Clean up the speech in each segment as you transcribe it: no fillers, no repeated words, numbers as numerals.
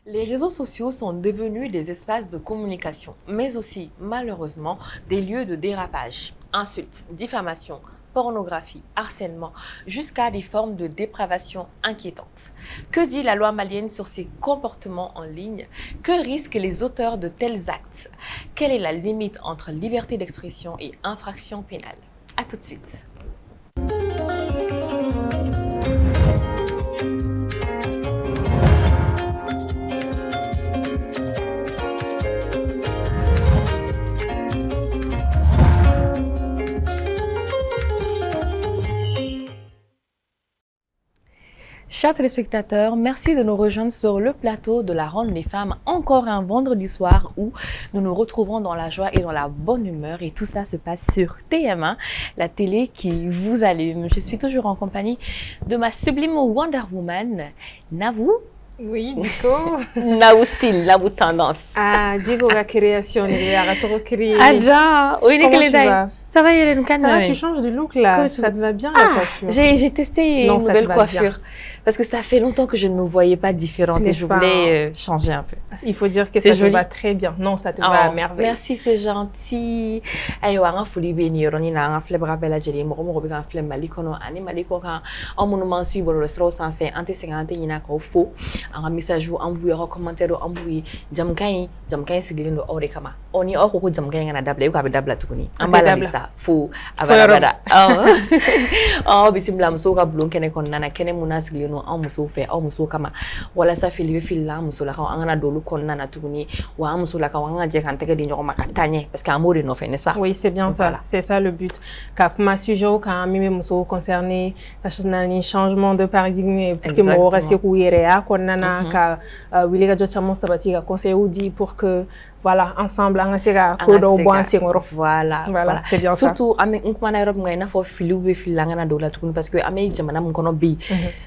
Les réseaux sociaux sont devenus des espaces de communication, mais aussi, malheureusement, des lieux de dérapage, insultes, diffamation, pornographie, harcèlement, jusqu'à des formes de dépravation inquiétantes. Que dit la loi malienne sur ces comportements en ligne? Que risquent les auteurs de tels actes? Quelle est la limite entre liberté d'expression et infraction pénale? À tout de suite. Chers téléspectateurs, merci de nous rejoindre sur le plateau de la Ronde des Femmes, encore un vendredi soir où nous nous retrouvons dans la joie et dans la bonne humeur. Et tout ça se passe sur TM1, la télé qui vous allume. Je suis toujours en compagnie de ma sublime Wonder Woman, Navou. Oui, Dico. Navou style, Navou tendance. Ah, Dico, la création, il y a trop créé. Adja, oui, comment tu vas? Ça va, Hélène? Ça va, tu changes de look là. Ça te va bien la coiffure? J'ai testé une nouvelle coiffure. Parce que ça fait longtemps que je ne me voyais pas différente et je voulais changer un peu. Il faut dire que ça te va très bien. Non, ça te va à merveille. Merci, c'est gentil. Ayo, anga fuli beni roni na anga fleb rabela jeli mo mo be kan fleb malikono ani maliko kan en monument suit bolo le stro sans fait ante 50 yina ko fo anga message ou ambu ya commentaire o ambu jam kan siglindo ore kama oni o ko jam kan na dabla ko be dabla tukuni ambala bisa fo abara oh bisimla muso ka blon kene kon nana kene muna siglino an muso fe an muso kama wala sa fili be filla muso la ka an na dolu kon nana tukuni wa muso la ka an je kan tege di nyoko makatanye parce que amour no fait, n'est-ce pas? Oui, c'est bien ça, c'est ça le but. Ka kuma sujet ka mimi muso concerné ka changement changement de paradigme pour que mo reste ku yere ya kon nana ka wili ka jotcha mo sabati ka conseil ou dit pour que voilà, ensemble, on sera voilà, c'est bien surtout, ça. Surtout, on a un peu filou et filangana de la tourne parce que amé jamana mon kono bi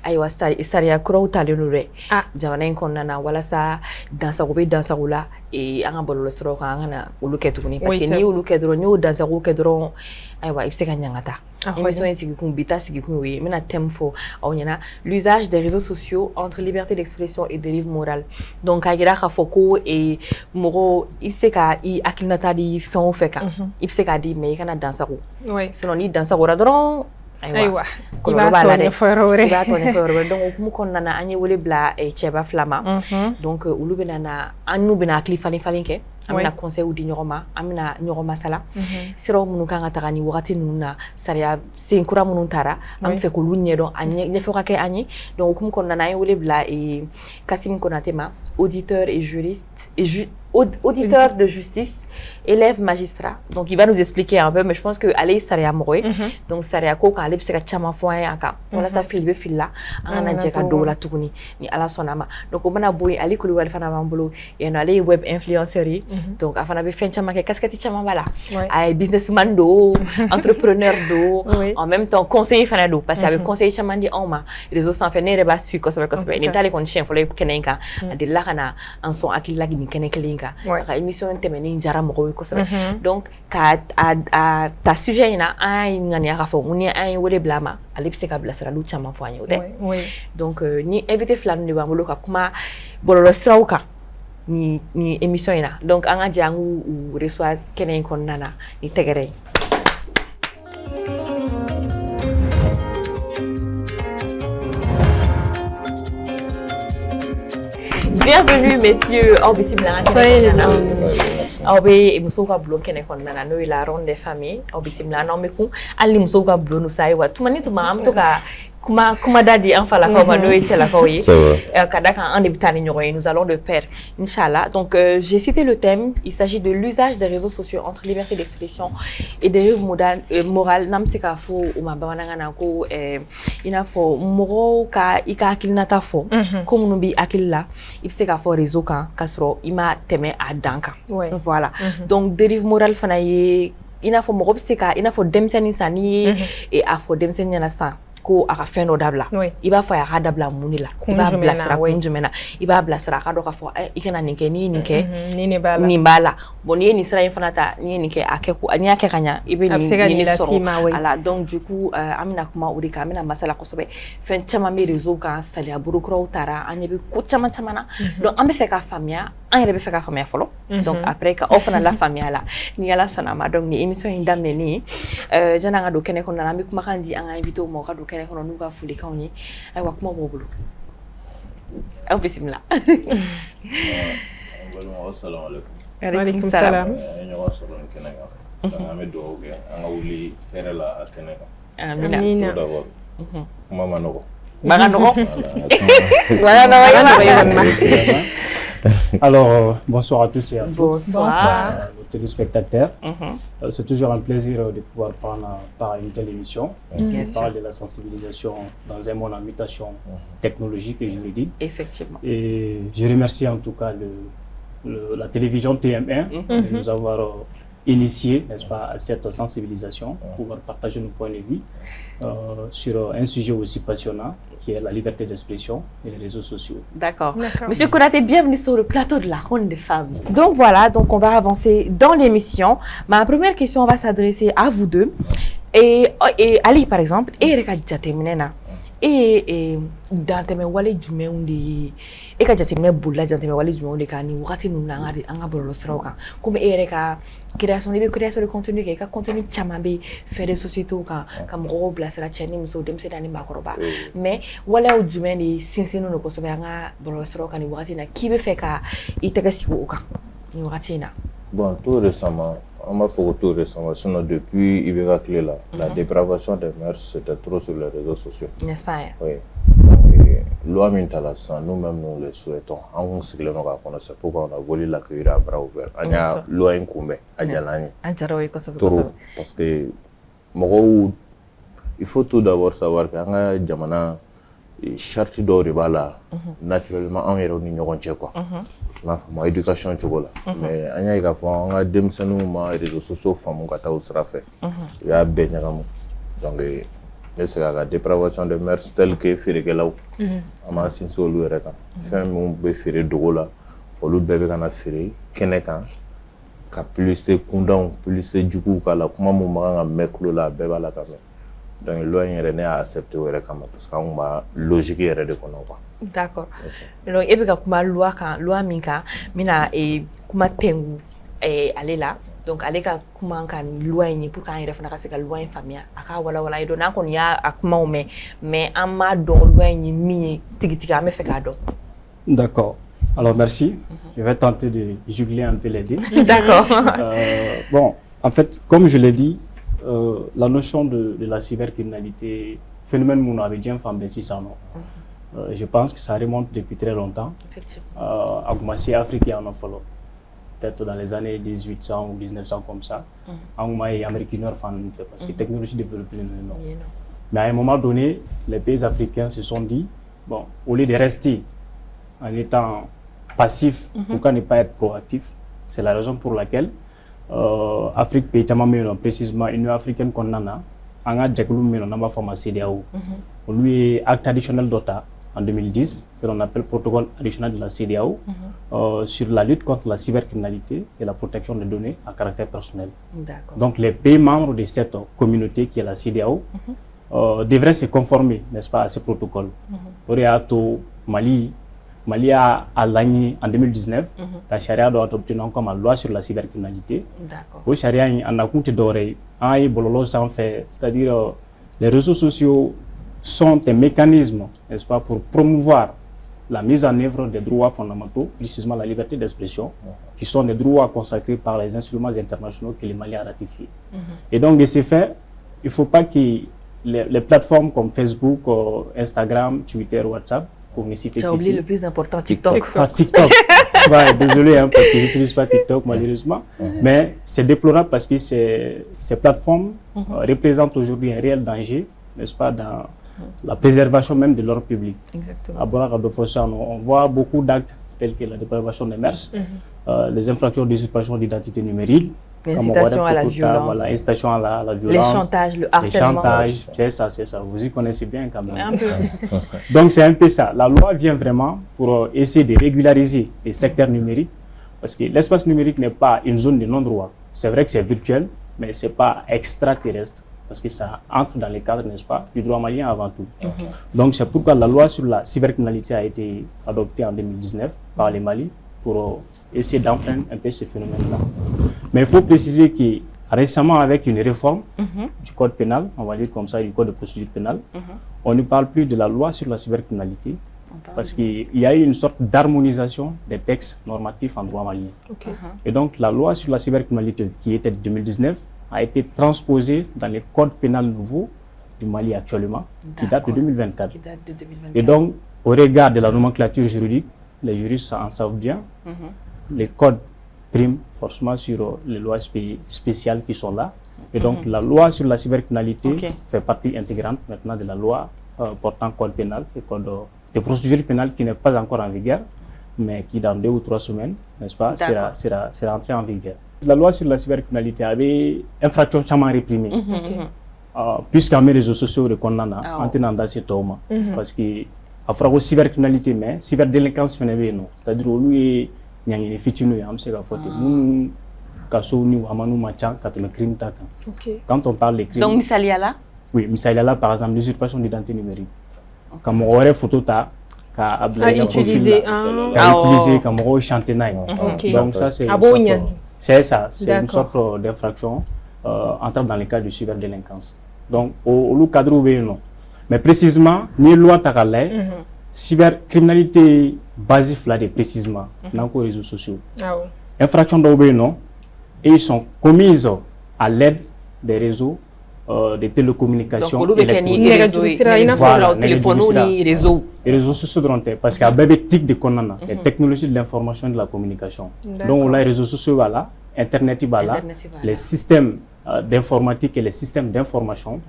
aywa saria kro talenu jamana konana wala sa dans sa roula et anga bolo le sro anga uluketuni parce que ni ulukedro ni dans ru kedro aywa ibseka nyangata. L'usage des réseaux sociaux entre liberté d'expression et dérive morale. Donc, et moro, il sait qu'il a dit fin fait il sait qu'il dit mais il a dansé. Selon lui, dansé au aywa il va tourner fort donc mu kon nana ani wole bla e cheba flama donc ulu benana anu bena klifali falinke amina conseil ou di ñoroma amina ñoroma sala siro munu kanga tagani wakati nuna saria senkura munu tara am fe ko lunye don anye ne fera ke anye donc mu kon nana wole bla e Kassim Konatema auditeur et juriste et auditeur de justice, élève magistrat. Donc il va nous expliquer un peu, mais je pense que allez saria moy. Donc saria ko ka alep seka chama foin aka. Wala sa fil be fil la ana jeka do la tukuni ni ala sonama. Donc on bana boy ali kulu wal fana bambolo et no ali web influencer. Donc afana be fen chama ke casquette chama bala. Ay businessman do, entrepreneur do, en même temps conseiller fana do parce que avec conseiller chama di oma réseau sans faire ne reba suit ko so ni tali kon chien fole kenenka de la kana en son akil lagi ni kenenka la émission temeni jara mo ko so donc ka a ta sujet ina ay ngani aka fo muni ay wole blama ali pseka bla sara lu chama fo anyo de donc ni invité flan ni bamolo ka kuma bololo srawka ni émission ina donc anga jangu ou reçoit kenen kon nana ni tegere. Bienvenue, messieurs. Et musoka blon kene kon nana no la ronde des familles bisimila no meku ali musoka blon no sai wa tumani tuma am to ka kuma dadi en fala ko ma no etela ko yi kadaka en débutani ñoy nous allons de pair inchallah. Donc j'ai cité le thème, il s'agit de l'usage des réseaux sociaux entre liberté d'expression et dérive morale nam seka fo o ma bananga na ko ina fo moro ka ika akilnata fo ko munu bi akilla ibseka fo réseau kan kasro ima teme a danka. Voilà. Donc dérive morale fana ye ina fo moro seka ina fo demseni sani et afo demseni na sa ko a ka fɛn dɔ dabila i b'a fɔ a ka dabila mun de la i b'a bilasira kun jumɛn na i b'a bilasira a ka dɔn k'a fɔ i kana nin kɛ n'i ye nin kɛ nin b'a la bon n'i ye nin sira in fana ta n'i ye nin kɛ n'i y'a kɛ ka ɲa i bɛ nin sɔrɔ a la donc du coup an bɛna kuma o de kan an bɛna masala kosɛbɛ fɛn caman bɛ réseau kan saliya burukuraw taara an ɲɛ bɛ ko caman caman na donc an bɛ fɛ ka faamuya an yɛrɛ bɛ fɛ ka faamuya fɔlɔ donc après ka aw fana la faamuya la ni Ala sɔnna ma donc ni émission in daminɛni janni an ka don kɛnɛ kɔnɔ na an bɛ kumakan di an ka invité ma u ka don kɛnɛ kɔnɔ n'u ka folikanw ye ayiwa kuma b'o bolo aw bisimila. Waalaikum salam. Ɲɔgɔn sɔrɔ ni kɛnɛ kan an bɛ dugawu kɛ an ka wuli hɛrɛ la a kɛnɛ kan. Amina. Kuma ma nɔgɔ. Alors, bonsoir à tous et à toutes. Bonsoir. Nos téléspectateurs. C'est toujours un plaisir de pouvoir prendre part à une telle émission. On parle de la sensibilisation dans un monde en mutation technologique et juridique. Effectivement. Et je remercie en tout cas la télévision TM1 de nous avoir initié, n'est-ce pas, à cette sensibilisation pour pouvoir partager nos points de vue sur un sujet aussi passionnant qui est la liberté d'expression et les réseaux sociaux. D'accord. Monsieur Konaté, bienvenue sur le plateau de la Ronde des femmes. Donc voilà, donc on va avancer dans l'émission. Ma première question va s'adresser à vous deux. Et Ali, par exemple, et Erika Djateminena. Et dans tes wale jumɛnw de ye e ka jateminɛ bolila jateminɛ wale jumɛnw de kan ni wagati ninnu na an ka bɔlɔlɔsiraw kan komi e yɛrɛ ka création i bɛ création de contenu kɛ i ka contenu caman bɛ fɛ de sociétés kan ka mɔgɔw bilasira cɛ ni muso denmisɛnnin ani maakɔrɔba mais waleyaw jumɛn de sinsinnen don kosɛbɛ an ka bɔlɔlɔsiraw kan ni wagati in na k'i bɛ fɛ ka i tɛgɛ sigi o kan ni wagati in na. Bon, tout récemment, on m'a fait tout récemment, sinon depuis Ibeka Clé là, la dépravation des mœurs c'était trop sur les réseaux sociaux. N'est-ce pas? Oui. Loi Mintalassa, nous-mêmes nous le souhaitons. On c'est pourquoi on a volé l'accueillir à bras ouverts. On a loi incombée à Djalani. Parce que il faut tout d'abord savoir qu'il y a un Djamana charte d'or naturellement en héros ni quoi. Ma éducation mais anya ika fo nga demsanu ma réseaux sociaux famu kata usra fait ya benyagamu donc c'est la dépravation de mœurs telle que firikelaw ama sinso lu reka femme be fere dogola olu bebe kana fere kenekan ka plus de kundon plus de juku kala kuma mu manga meklo la beba la kame donc loi yere ne a accepté were kama parce que on ma logique yere de kono quoi. D'accord. Donc e be ka kuma loi kan loi min kan mina kuma tengu ale la donc ale ka kuma kan loi ni pour kan yere fana ka se ka loi in famia aka wala wala do na kon ya akuma o mais an ma don loi ni mi tigi am fe ka do. D'accord. Alors merci. Je vais tenter de juguler un peu les deux. D'accord. Bon, en fait, comme je l'ai dit, la notion de la cybercriminalité, phénomène mounabidien femme je pense que ça remonte depuis très longtemps. Effectivement. À commencer africain en follow. Peut-être dans les années 1800 ou 1900 comme ça. En Amérique du Nord, parce que la technologie développée non. Mais à un moment donné, les pays africains se sont dit, bon, au lieu de rester en étant passif, pourquoi ne pas être proactif? C'est la raison pour laquelle Afrique pays précisément Union africaine qu'on a un CEDEAO. Lui est acte additionnel d'OTA en 2010 que l'on appelle protocole additionnel de la CEDEAO sur la lutte contre la cybercriminalité et la protection des données à caractère personnel. Donc les pays membres de cette communauté qui est la CEDEAO devraient se conformer, n'est-ce pas, à ce protocole. Mali a l'année en 2019, la charia doit obtenir comme loi sur la cybercriminalité. La charia en a compté d'oreille, c'est-à-dire les réseaux sociaux sont un mécanisme, n'est-ce pas, pour promouvoir la mise en œuvre des droits fondamentaux, précisément la liberté d'expression, qui sont des droits consacrés par les instruments internationaux que le Mali a ratifiés. Et donc de ce fait, il ne faut pas que les plateformes comme Facebook, Instagram, Twitter, WhatsApp, tu as oublié le plus important, TikTok. TikTok. Ouais, désolé parce que je n'utilise pas TikTok malheureusement. Mais c'est déplorable parce que ces plateformes représentent aujourd'hui un réel danger, n'est-ce pas, dans la préservation même de l'ordre public. Exactement. On voit beaucoup d'actes tels que la dépravation des mœurs, les infractions d'usurpation d'identité numérique, L'incitation à la violence. Voilà, incitation à la violence. Les chantages, le harcèlement. Les chantages, c'est ça. Vous y connaissez bien quand même. Un peu. Donc c'est un peu ça. La loi vient vraiment pour essayer de régulariser les secteurs numériques parce que l'espace numérique n'est pas une zone de non-droit. C'est vrai que c'est virtuel, mais ce n'est pas extraterrestre parce que ça entre dans les cadres, n'est-ce pas, du droit malien avant tout. Donc c'est pourquoi la loi sur la cybercriminalité a été adoptée en 2019 par les Mali pour essayer d'enfreindre un peu ce phénomène-là. Mais il faut préciser que récemment, avec une réforme du code pénal, on va dire comme ça, du code de procédure pénale, on ne parle plus de la loi sur la cybercriminalité parce qu'il y a eu une sorte d'harmonisation des textes normatifs en droit malien. Et donc la loi sur la cybercriminalité qui était de 2019 a été transposée dans les codes pénals nouveaux du Mali actuellement, qui date de 2024. Et donc, au regard de la nomenclature juridique, les juristes en savent bien, les codes priment forcément sur les lois spéciales qui sont là. Et donc, la loi sur la cybercriminalité fait partie intégrante maintenant de la loi portant code pénal et code de procédure pénale qui n'est pas encore en vigueur, mais qui dans 2 ou 3 semaines, n'est-ce pas, sera entrée en vigueur. La loi sur la cybercriminalité avait infraction chamman réprimée, puisqu'en mes réseaux sociaux, en tenant dans ces tomes, parce que à la cybercriminalité, mais cyberdélinquance, c'est-à-dire que lui, il y a une fitine, quand on parle de crimes. Donc, Misaliala? Oui, Misaliala, par exemple, l'usurpation d'identité numérique. Quand on aurait photo, utiliser comme on chanter. Donc, ça, c'est ça, c'est une sorte d'infraction entrant dans le cadre de cyberdélinquance. Donc, au cadre où non. Mais précisément, ni loi Takalai, cybercriminalité basée précisément dans les réseaux sociaux. Infraction d'obé non, et ils sont commises à l'aide des réseaux de télécommunications électroniques. Voilà, les réseaux sociaux parce qu'il y a des techniques de connana, les technologies de l'information et de la communication. Donc les réseaux sociaux voilà, Internet voilà, les systèmes d'informatique et les systèmes d'information.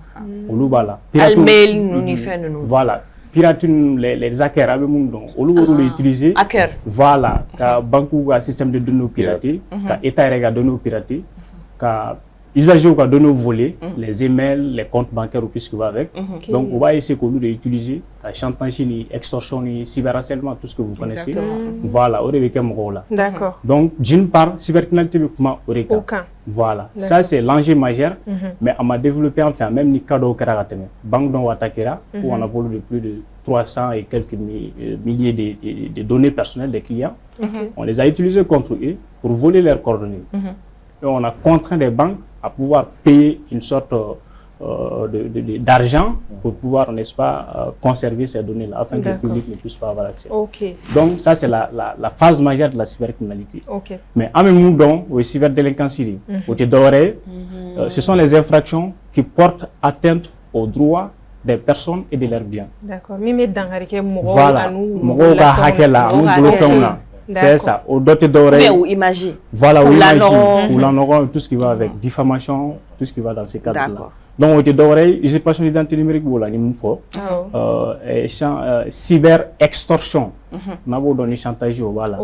Voilà. Pirate les hackers avec mon utiliser voilà banque système de données piratés état rega données piratés usagers qui données volées les emails les comptes bancaires ou plus que va avec donc on va essayer d'utiliser la chantage extorsion cyberharcèlement tout ce que vous connaissez voilà au là d'accord donc d'une part cybercriminalité comment aucun voilà ça c'est l'enjeu majeur mais on m'a développé enfin même ni cadeau karagateme banque dont attaquera où on a volé de plus de 300 et quelques milliers de données personnelles des clients on les a utilisées contre eux pour voler leurs coordonnées et on a contraint les banques à pouvoir payer une sorte d'argent pour pouvoir, n'est-ce pas, conserver ces données-là afin que le public ne puisse pas avoir accès. Donc ça c'est la phase majeure de la cybercriminalité. Mais en même temps, au cyberdélinquance, ce sont les infractions qui portent atteinte aux droits des personnes et de leurs biens. D'accord. Voilà. C'est ça. Au doté d'oreilles. Ou imagine. Voilà, ou imagine. Ou l'anoran, tout ce qui va avec. Diffamation, tout ce qui va dans ces cadres-là. Donc, au doté d'oreilles, usurpation d'identité numérique, voilà, il faut. Cyber-extorsion. N'avons donné chantage, voilà.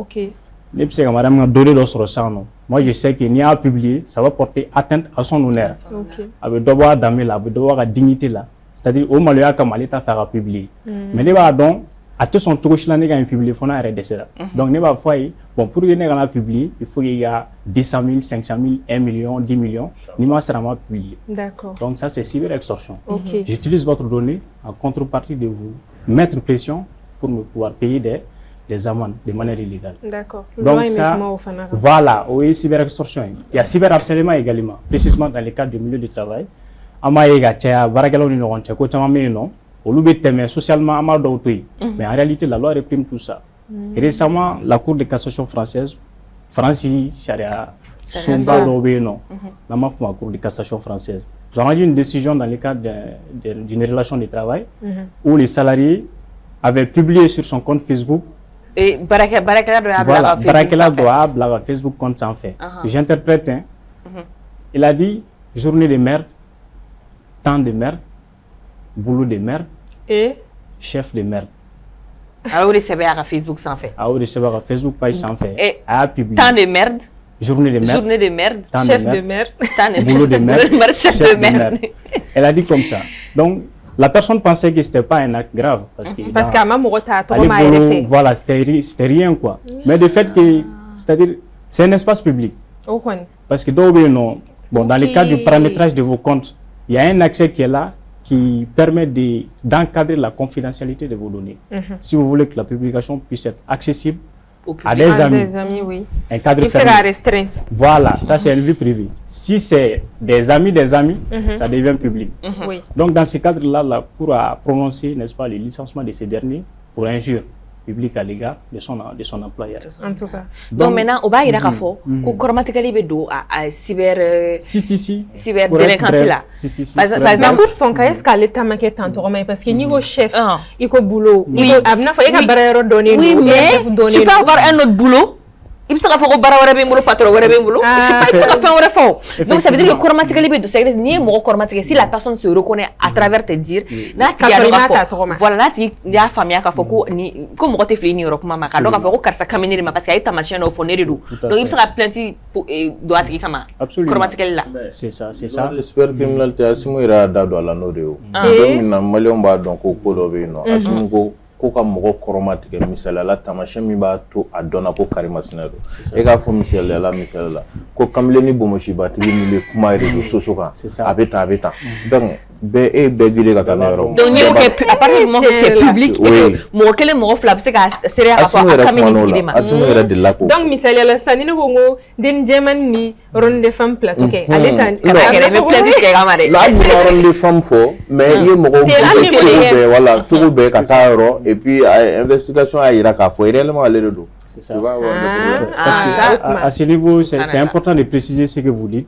Moi, je sais qu'il n'y a à publier, ça va porter atteinte à son honneur. Avec devoir d'amener là, avec devoir à dignité là. C'est-à-dire, au Malais, comme l'État fera publier. Mais les donc, à tout son tour, il y a un publié, il faut arrêter ça. Donc, bon, pour y aller publier, il faut qu'il y ait 200 000, 500 000, 1 million, 10 millions, il n'y a pas publié. Donc, ça, c'est cyber-extorsion. J'utilise votre donnée en contrepartie de vous mettre pression pour me pouvoir payer des amendes de manière illégale. Donc, ça, voilà, oui, cyber-extorsion. Il y a cyber-harcèlement également, précisément dans le cadre du milieu du travail. Socialement, mais en réalité, la loi réprime tout ça. Et récemment, la Cour de cassation française, Francis Charia, Sumba non, la Cour de cassation française, ils ont rendu une décision dans le cadre d'une relation de travail où les salariés avaient publié sur son compte Facebook. Et Barakela doit avoir Facebook compte sans fait. J'interprète, il a dit journée de merde, temps de merde, boulot de merde et chef de merde. Alors, vous recevez à Facebook sans fait. Alors, vous recevez à Facebook page sans fait. Et temps de merde. journée de merde. Journée de merde. Chef de merde. Boulot de merde. Chef de merde. Elle a dit comme ça. Donc, la personne pensait que c'était pas un acte grave. Parce qu'à ma voilà, c'était rien quoi. Mais le fait que, c'est-à-dire, c'est un espace public. Parce que dans le cadre du paramétrage de vos comptes, il y a un accès qui est là qui permet d'encadrer la confidentialité de vos données. Si vous voulez que la publication puisse être accessible à des amis, oui. Un cadre fermé. Sera restreint. Voilà, ça c'est une vie privée. Si c'est des amis, ça devient public. Oui. Donc dans ce cadre-là, la Cour a prononcé, n'est-ce pas, le licenciement de ces derniers pour injure publique à l'égard de son employeur. En tout cas. Donc maintenant, on va y aller que chromatically bedo à cyber cyber délinquance là. Par exemple, pour son cas, est-ce qu'à l'état maquette en tourment parce que niveau chef, il faut boulot, il faut abna faut y a donner. Oui, mais tu peux avoir un autre boulot. Il faut que bara wara be mbolo patron wara be mbolo je sais pas il faut faire un refort donc ça veut dire que chromatically bedo c'est ni mo chromatique si la personne se reconnaît à travers tes dires na ti ya voilà na ti ya famille ka foko ni ko mo te fini Europe mama ka donc afoko karsa kamini ma parce que ta machine au foneri do donc il faut plenty doit ti kama chromatically là c'est ça le super criminalité asimu ira da do la no de o donc na malion ba donc ko do be no asimu ko ka mogo chromatique misala la tamashe mi ba to adona ko karima sinado e ga fo misala la ko kamle ni bomoshi ba tigi mi le kuma réseaux sociaux kan abeta donc be e be gile ka tan euro donc ni que à partir du moment que c'est public mo kele mo flap c'est ka sere ka fo kamini tigima asimu era de la ko donc misala la sanini ko ngo den jeman ni ronde de femme plateau ke aleta ka kere me plaisir ke gamare la ni ronde de femme fo mais ye mo ko be voilà tout be ka ta euro et puis investigation a ira ka fo réellement aller de dos. C'est ça. Parce que à ce niveau, c'est important de préciser ce que vous dites.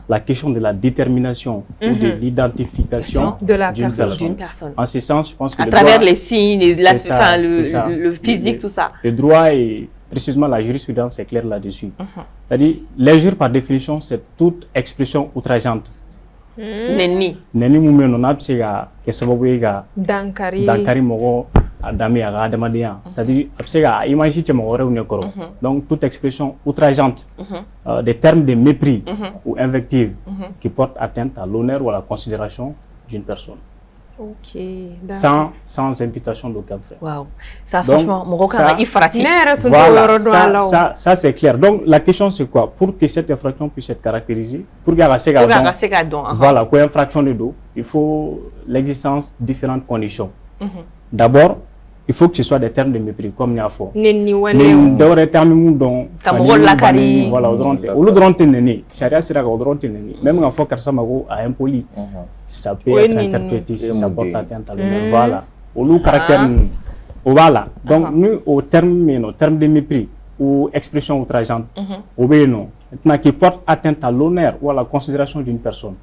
La question de la détermination ou de l'identification d'une personne. En ce sens, je pense que à travers les signes, le physique, tout ça. Le droit et précisément la jurisprudence est claire là-dessus. C'est-à-dire, l'injure par définition, c'est toute expression outrageante. Neni mume no na psega ke sababu ga dankari mogo adami aga adamadia c'est-à-dire psega imagine te mogo rewne koro donc toute expression outrageante des termes de mépris ou invective qui portent atteinte à l'honneur ou à la considération d'une personne. Ok. Sans imputation d'aucun fait. Waouh. Ça franchement, mon record il fatigue. Voilà, ça c'est clair. Donc la question c'est quoi? Pour que cette infraction puisse être caractérisée, pour qu'il y ait voilà, pour infraction de dos, il faut l'existence de différentes conditions. D'abord, il faut que ce soit des termes de mépris, comme il y a fort. Des termes dont voilà, charia sera même quand faut que ça a impoli, ça peut être interprété si ça porte atteinte à l'honneur. Voilà, au caractère voilà. Donc nous au terme de mépris ou expression outrageante, maintenant qui porte atteinte à l'honneur ou à la considération d'une personne.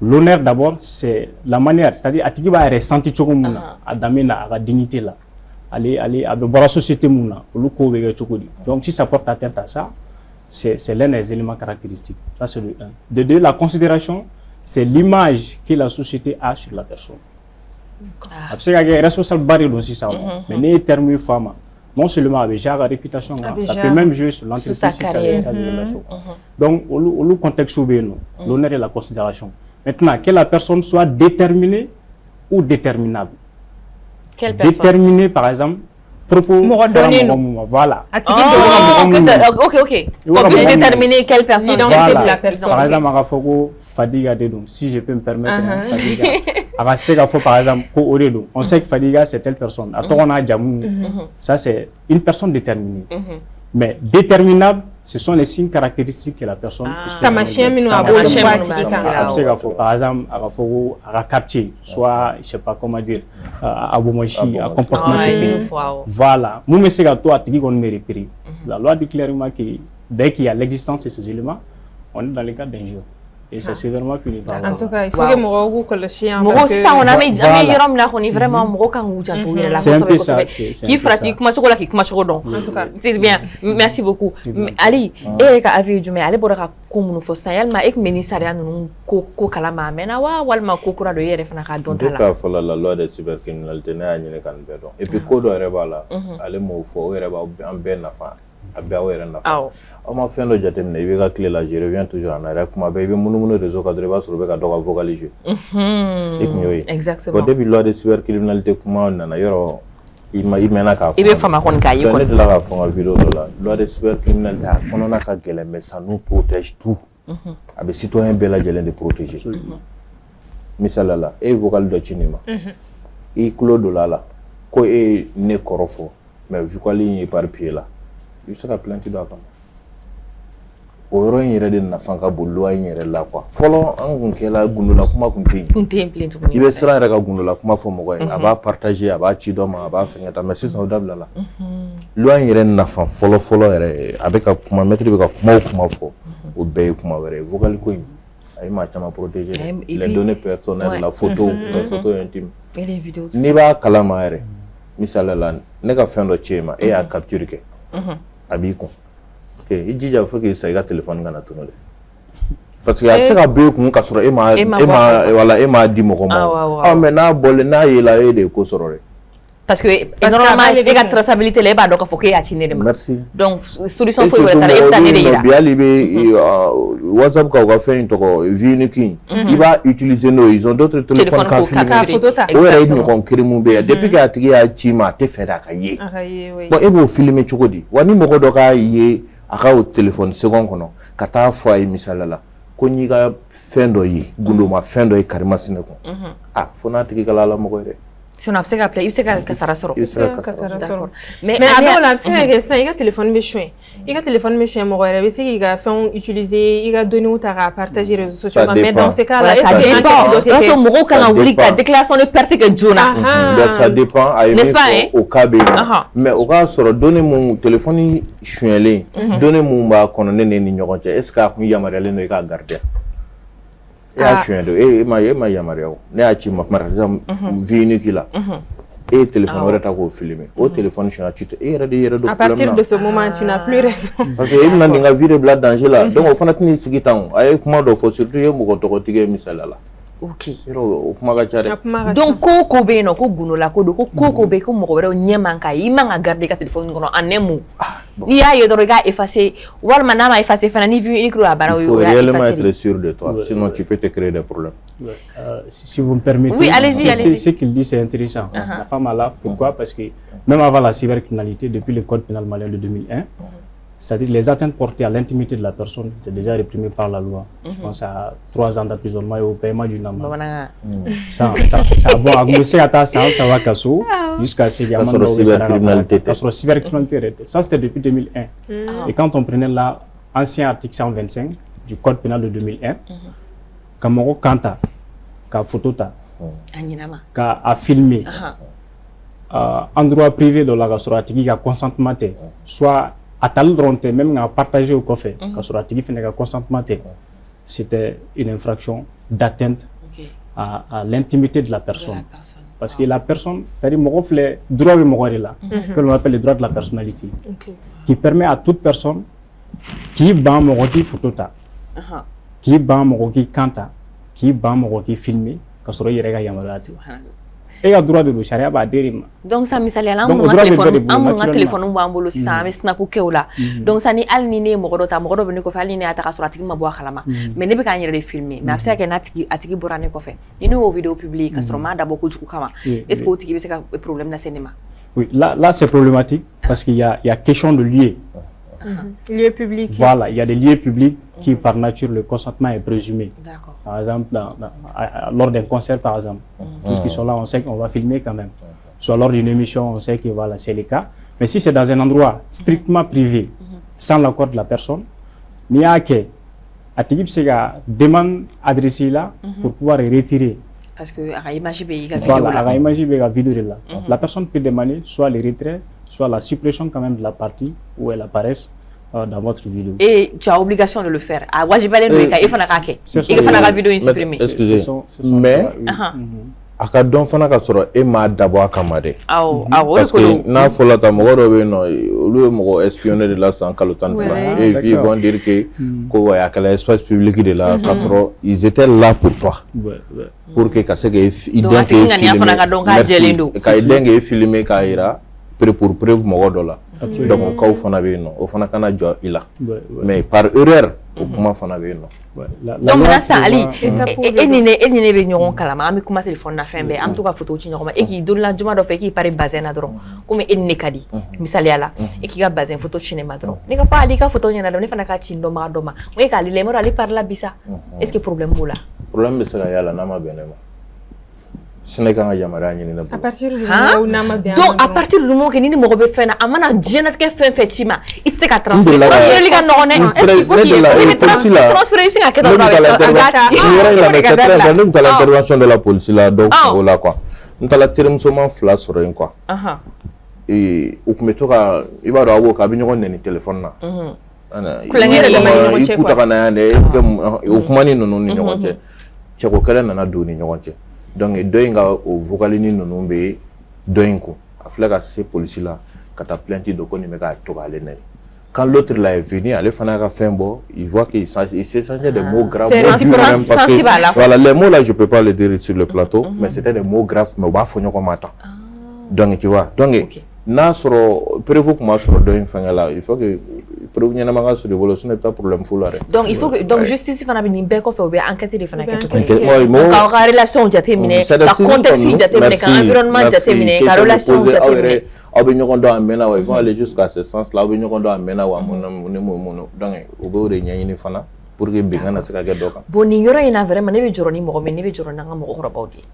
L'honneur d'abord c'est la manière, c'est-à-dire atigiba ressenti chogumuna adamena à la dignité là. Aller à la société mouna, donc si ça porte atteinte à ça, c'est l'un des éléments caractéristiques. Ça c'est le 1. De deux, la considération, c'est l'image que la société a sur la personne. Absolument, responsable barré aussi ça, mais les termes femme, non seulement avec la réputation, ça peut même jouer sur l'entreprise si ça est de relation. Donc au contexte l'honneur et la considération. Maintenant, que la personne soit déterminée ou déterminable. Déterminé par exemple propos voilà ok déterminer quelle personne voilà. Par exemple Fadiga si je peux me permettre par exemple on sait que Fadiga c'est telle personne ça c'est une personne déterminée mais déterminable ce sont les signes caractéristiques que la personne par exemple à quartier soit je sais pas comment dire à Bomochi à comportement voilà la loi dit clairement que dès qu'il y a l'existence de ces éléments on est dans le cas d'injure et c'est sévèrement puni par en tout cas il faut que Morogo que le chien ça on a mis on est vraiment c'est un peu ça qui pratique en tout cas c'est bien merci beaucoup Ali et ka avi jume Ali boraka ko munu fo sayal ma ek menisaria nunu ko kala ma mena wa walma ko kura do yere fana ka don tala ka fala la loi de cybercriminalité na nyine kan be don et puis ko do reba la ale mo fo reba en ben nafa a bɛ aw yɛrɛ nafa aw ma fɛn dɔ jateminɛ i bɛ ka tile la je reviens toujours en arrière kuma bɛɛ i bɛ munumunu réseau kan dɔrɔn i b'a sɔrɔ i bɛ ka dɔ ka vocaliser i kun y'o ye exactement depuis loi de cybercriminalité kuma nana yɔrɔ i mɛnna k'a fɔ i bɛ fama kɔni k'a ye kɔni ne delila k'a fɔ n ka vidéo dɔ la loi de cybercriminalité a kɔnɔna ka gɛlɛn mais ça nous protège tout a bɛ citoyen bɛɛ lajɛlen de protéger misaliya la e ye vocal dɔ ci nin ma i tulo donna a la ko e ye ne kɔrɔ fɔ mais vocal in éparpillé la i bɛ se ka plainte dɔ a kama o yɔrɔ in yɛrɛ de nafa ka bon loi in yɛrɛ la quoi fɔlɔ an kun kɛla gundola kuma kun tɛ yen bilen tuguni i bɛ siran yɛrɛ ka gundola kuma fɔ mɔgɔ ye a b'a partager a b'a ci dɔ ma a b'a fɛngɛ ta mais sisan o dabila la loi in yɛrɛ nafa fɔlɔ yɛrɛ a bɛ ka kuma maître bɛ ka kuma o kuma fɔ o bɛɛ ye kuma wɛrɛ ye vocal ko in a ye maa caman protéger les données personnelles la photo les photos intimes n'i b'a kalama yɛrɛ misaliya la ne ka fɛn dɔ ci e ma e y'a capture kɛ a b'i kun i jija fo k'i sa i ka téléphone kana tunun dɛ parce que a bɛ se ka bɔ i kun ka sɔrɔ e m'a di mɔgɔ ma mais n'a bɔlen n'a yela e de ye ko sɔrɔ dɛ parce que normalement e ka traçabilité la e b'a dɔn k'a fɔ k'e y'a ci ne de ma merci donc solution foyi wɛrɛ t'a la e bɛ taa ne de yira bi hali i bɛ WhatsApp ka u ka fɛn in tɔgɔ vie unique in i b'a utiliser n'o ye ils ont d'autres téléphones k'a filmer o yɛrɛ ye ɲɔgɔn kiri mun bɛ yan depuis que a tigi y'a ci ma a tɛ fɛ de a ka ye bon e b'o filmer cogo di wa ni mɔgɔ dɔ k'a ye a ka o téléphone seconde kɔnɔ ka taa fɔ a ye misaliya la ko n'i ka fɛn dɔ ye gundoma fɛn dɔ ye karimasina kun fo n'a tigi ka la mɔgɔ ye dɛ sinon a bɛ se ka i bɛ se ka kasara sɔrɔ mais a dɔw la a bɛ se ka kɛ sisan i ka téléphone bɛ suɲɛ mɔgɔ wɛrɛ bɛ se k'i ka fɛnw utiliser i ka données ta k'a partager réseaux sociaux kan mais dans ce cas là ça dépend o y'a to mɔgɔw kan ka wuli ka déclaration de perte kɛ joona ça dépend a ye min fɔ o cas bɛ yen mais o k'a sɔrɔ données mun téléphone suɲɛlen données mun b'a kɔnɔ ne ni ɲɔgɔn cɛ est ce que a kun yamaruyalen don i k'a garder e y'a suɲɛ de e ma yamaruya o ne y'a ci ma par exemple vie unique la e ye téléphone wɛrɛ ta k'o filmer o téléphone suɲɛna tu te e yɛrɛ de yɛrɛ don à partir de ce moment tu n'as plus raison parce que e bɛna nin ka vie de bila danger la donc o fana tɛn'i sigi tan o a ye kuma dɔ fɔ surtout i ye mɔgɔ tɔgɔtigi ye misaliya la ok yɔrɔ o kuma ka ca dɛ donc ko bɛ yen nɔ ko gundola ko don ko bɛ yen ko mɔgɔ wɛrɛw ɲɛ man k'a ye i man ka garder i ka téléphone kɔnɔ en un mot n'i y'a ye dɔrɔn i k'a effacer walima n'a ma effacer fana ni vie unique a baara o ye o y'a effacer. Il faut réellement être sûr de toi sinon tu peux te créer des problèmes. Si vous me permettez, oui, allez-y. Ce qu'il dit c'est intéressant. La femme a là, pourquoi? Parce que même avant la cybercriminalité, depuis le code pénal malien de 2001, c'est-à-dire les atteintes portées à l'intimité de la personne étaient déjà réprimées par la loi. Je pense à 3 ans d'emprisonnement et au paiement d'une amende. Ça bon, à commencer à ta ça va casser jusqu'à ce qu'il y ait la cybercriminalité. La cybercriminalité, ça c'était depuis 2001. Et quand on prenait l'ancien article 125 du code pénal de 2001, quand on kanta, quand photo ta, quand a filmé, en droit privé de la gastronomie, a consentement, soit à tal dronte même à partager au coffre quand sur la télé fait un consentement c'était une infraction d'atteinte à l'intimité de la personne parce que la personne c'est-à-dire mon reflet droit de mourir là que l'on appelle le droit de la personnalité qui permet à toute personne qui ban mon photo ta qui ban mon kanta qui ban mon filmé quand sur il regarde yamarati et a droit de le charia ba derima donc ça misali ala mon téléphone b'an bolo sisan an bɛ snap kɛw la donc ça ni hali ni ne ye mɔgɔ dɔ ta mɔgɔ dɔ bɛ ne kɔfɛ hali ni ne y'a ta ka sɔrɔ a tigi ma bɔ a kalama mais ne bɛ k'an yɛrɛ de filmer mais a bɛ se ka kɛ n'a tigi bɔra ne kɔfɛ ni ne y'o vidéo publier ka sɔrɔ m'a dabɔ kojugu kama est-ce que o tigi bɛ se ka problème lase ne ma? Oui, là c'est problématique parce qu'il y a question de lieu. Lieu public. Voilà, il y a des lieux publics qui par nature le consentement est présumé. Par exemple, lors d'un concert par exemple, tous ceux qui sont là on sait qu'on va filmer quand même. Soit lors d'une émission on sait que voilà c'est le cas. Mais si c'est dans un endroit strictement privé, sans l'accord de la personne, il y a que la demande adressée là pour pouvoir retirer. Parce que la image vidéo là. La personne peut demander soit le retrait, soit la suppression quand même de la partie où elle apparaît dans votre vidéo. Et tu as obligation de le faire. Excusez, mais a ka dɔn fana ka sɔrɔ e m'a dabɔ a kama dɛ. Parce que n'a fɔla ta mɔgɔ dɔ bɛ yen nɔ olu ye mɔgɔ espionné de la san kalo 12 et puis ils vont dire que ko a kɛla espace public de la k'a sɔrɔ ils étaient là pour toi pour que ka se ka i den k'e filmer ka i den k'e filmer k'a yira pour preuve mɔgɔ dɔ la Donc au cas où fana be no o fana kana jɔ i la mais par erreur o kuma fana be no donc maintenant ça Ali e ni ne be ɲɔgɔn kalama an bɛ kuma téléphone na fɛn bɛɛ an bɛ to ka photo ci ɲɔgɔn ma e k'i donna juma dɔ fɛ e k'i pari bazin na dɔrɔn komi e ni ne ka di misaliya la e k'i ka bazin photo ci ne ma dɔrɔn ne ka fɔ Ali ka photo ɲɛna dɔrɔn ne fana ka ci dɔnbaga dɔ ma n ko e k'ale layɛ ale pari la bi sa est ce que problème b'o la problème bɛ se ka y'a la n'a ma bɛn ne ma sine kan ka yamaruya ɲini ne bolo à partir du moment où n'a ma bɛn donc à partir du moment que ni mɔgɔ bɛ fɛn na a mana diɲɛnatigɛ fɛn fɛn ci ma i tɛ se ka transférer transféreli ka nɔgɔn dɛ est ce qu'il faut qu'il y ait transférer i bɛ se ka kɛ dɔrɔn ne tun taara intervention de la police la dɔw o la quoi n taara terimusoman 2 sɔrɔ yen quoi u tun bɛ to ka i b'a dɔn a b'o kɛ a bɛ ɲɔgɔn nɛni téléphone na kulonkɛ de bɛ ɲɔgɔn cɛ i k'u ta ka na yan dɛ o kumani ninnu ni ɲɔgɔn cɛ cɛko kɛlɛ nana don u ni ɲɔgɔn cɛ donc dɔ in ka o vocalini ninnu bɛ dɔ in kun a filɛ ka se polisi la ka taa plainte dɔ ko nin bɛ ka to k'ale nɛni quand l'autre là est venu ale fana y'a ka fɛn bɔ il voit qu'il s'échangeait des mots graves parce que voilà les mots là je peux pas les dire sur le plateau mais c'était des mots graves mais u b'a fɔ ɲɔgɔn ma tan donc tu vois donc n'a sɔrɔ prévu tun b'a sɔrɔ dɔ in fɛngɛ la il faut que prévu ɲɛnama ka sɔrɔ i bolo sinon i bɛ taa problème fu la dɛ donc il faut que donc justice fana bɛ nin bɛɛ kɔfɛ u bɛ enquête de fana kɛ k'aw ka relation jateminɛ ka contexte jateminɛ ka environnement jateminɛ ka relation jateminɛ aw bɛ ɲɔgɔn dɔn a mɛnna wa ils vont aller jusqu'à ce sens là aw bɛ ɲɔgɔn dɔn a mɛnna wa mun donc u b'o de ɲɛɲini fana pour que bɛnkan na se ka kɛ dɔ kan bon nin yɔrɔ in na vraiment ne bɛ jɔrɔ ni mɔgɔ min ne bɛ jɔrɔ n'an ka mɔgɔkɔrɔbaw de ye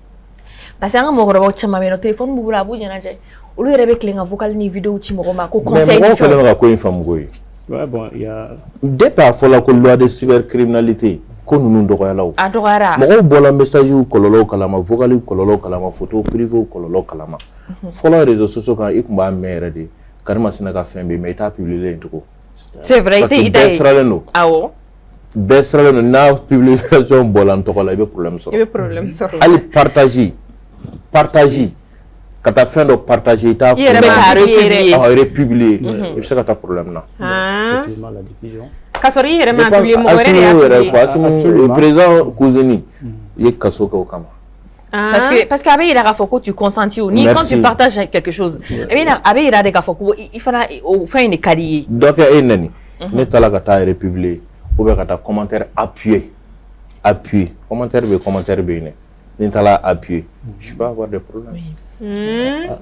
parce que an ka mɔgɔkɔrɔbaw caman bɛ yen nɔ téléphone b'u bolo a b'u ɲɛnajɛ olu yɛrɛ bɛ tilen ka vocal ni vidéo ci mɔgɔ ma ko conseil mais mɔgɔw kɛlen ka ko in faamu koyi ouais bon il y a depuis a fɔla ko loi de cybercriminalité ko ninnu dɔgɔyala o a dɔgɔyara mɔgɔw bɔla message kɔlɔlɔw kalama vocal kɔlɔlɔw kalama photo privé kɔlɔlɔw kalama fɔlɔ réseaux sociaux kan i tun b'a mɛn yɛrɛ de Karima Sina ka fɛn bɛ mais i t'a publier yen tugun c'est vrai i tɛ bɛɛ siralen don awɔ bɛɛ siralen don n'a publication bɔla n tɔgɔ la i bɛ problème sɔrɔ i bɛ problème sɔrɔ hali partage ka taa fɛn dɔ partager i t'a republier i bɛ se ka taa problème na effectivement la diffusion ka sɔrɔ i yɛrɛ ma publier mɔgɔ wɛrɛ de y'a publier Assimi président Kouzeni i ye kaso kɛ o kama parce que a bɛ yira k'a fɔ ko tu consentis ni quand tu partages quelque chose a bɛ yira de k'a fɔ ko i fana o fɛn in de ka di i ye dɔ kɛ e nɛni ne taara ka taa republier ou bien ka taa commentaire appuyé commentaire bɛ yen dɛ ni taara appuyer je peux avoir des problèmes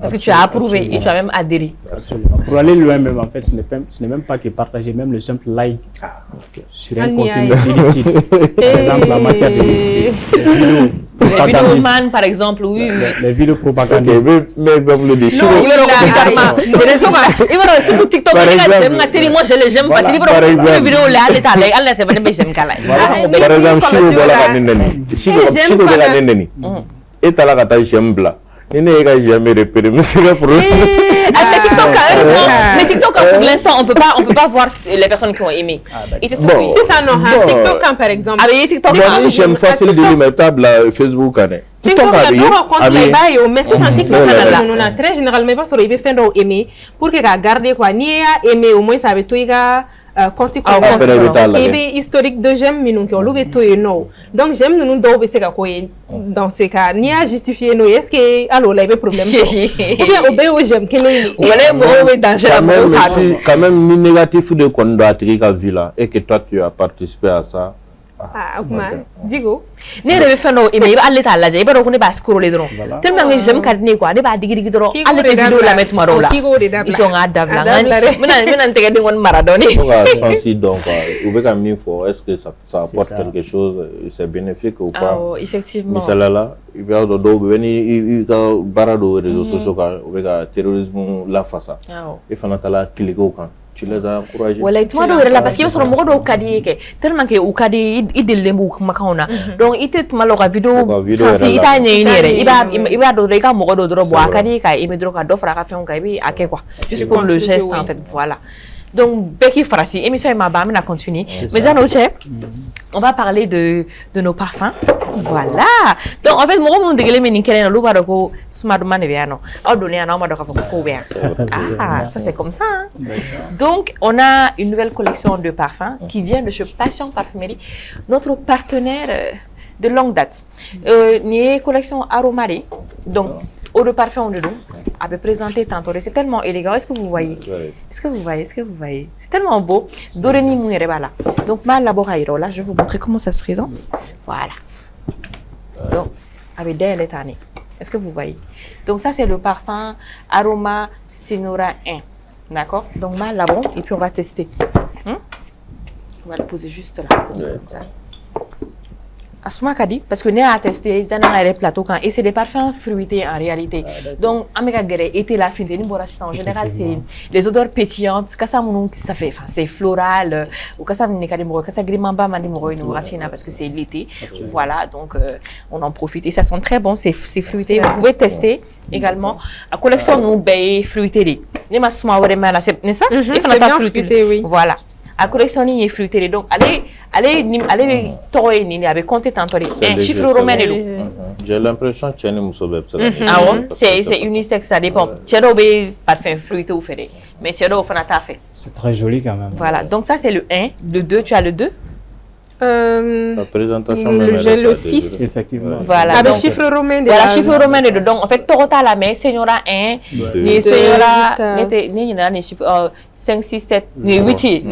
parce que tu as approuvé et tu as même adhéré. Absolument. Pour aller loin même, en fait, ce n'est même pas que partager, même le simple like sur un contenu illicite. Par exemple, en matière de vidéos. Les vidéoman, par exemple, oui. Les vidéos propagandistes. Mais exemple des choses. Non, surtout TikTok, moi je les j'aime parce que les vidéos là, par exemple, et t'as la carte j'aime bla. Il n'est jamais repéré, mais c'est le problème. Mais TikTok, pour l'instant, on peut pas voir les personnes qui ont aimé. C'est ça, non. TikTok, par exemple. J'aime facile délimitable Facebook. TikTok, mais c'est ça, TikTok, on a très généralement pas sur les faits d'aimer pour que garder quoi. Ni à aimer, au moins, ça veut tout historique de j'aime mais nous qui on l'ouvre tout et non donc j'aime nous doit c'est quoi dans ce cas ni à justifier nous est-ce que alors là il y a problème ou bien au béo j'aime que nous voilà mauvais danger quand même ni négatif de qu'on doit attirer vie là et que toi tu as participé à ça digo ne yɛrɛ bɛ fɛn dɔw aimé i b'ale t'a lajɛ i b'a dɔn ko ne b'a scroller dɔrɔn tellement que j'aime ka di ne quoi ne b'a digi dɔrɔn ale tɛ vidéo lamɛn tuma dɔw la i jɔ n k'a dabila n bɛna n tɛgɛden kɔni mara dɔɔni. On va sensi donc u bɛ ka min fɔ est-ce que ça apporte quelque chose c'est bénéfique ou pas. Effectivement misala la i b'a dɔn dɔw bɛ ni i ka baara dɔw réseaux sociaux kan u bɛ ka terrorisme lafasa i fana taala cliquer o kan. Tu les as encouragés. Voilà, tu m'as là parce qu'il y a sur le mot de Kadi tellement que au Kadi il délembu makauna. Donc il était mal la vidéo. Si il t'a il va donner quand mot de drobo à Kadi quand il me droit d'offre à faire un cahier à quoi. Juste pour le geste en fait, voilà. Donc Becky Farasi, émission ma bam a continué. Mais Jean Oche, on va parler de nos parfums. Voilà. Donc en fait mon monde de gele meni kelen lo ba ko smart man viano. Au donner un homme de ko bien. Ah, ça c'est comme ça. Donc on a une nouvelle collection de parfums qui vient de chez Passion Parfumerie, notre partenaire de longue date. Ni collection Aromari. Donc eau de parfum on dedans à peu présenter tantôt c'est tellement élégant est-ce que vous voyez c'est tellement beau doreni mu là donc ma laboratoire là je vais vous montrer comment ça se présente voilà donc avec des lettres est-ce que vous voyez donc ça c'est le parfum Aroma Senora 1 d'accord donc ma labo et puis on va tester on va le poser juste là comme ça Asuma Kadi, parce que nous avons testé les plateaux et c'est des parfums fruités en réalité. Donc, en général, c'est les odeurs pétillantes, ça fait, c'est floral, ou parce que c'est l'été. Voilà, donc on en profite et ça sent très bon, c'est fruité. Vous pouvez tester également. La collection nous fruité. N'est-ce pas? C'est bien fruité, oui. Voilà. La collection est fruitée, donc allez avec compter tantôt un chiffre romain. J'ai l'impression que tu c'est unisexe, ça dépend. Tu parfum fruité ou fait, mais tu as fait. C'est très joli quand même. Voilà, donc ça c'est le 1, le 2, tu as le 2. La présentation j'ai le 6 effectivement voilà avec chiffre romain voilà chiffre romain de donc en fait Torota la mais Señora 1 ni Señora ni chiffre 5 6 7 ni 8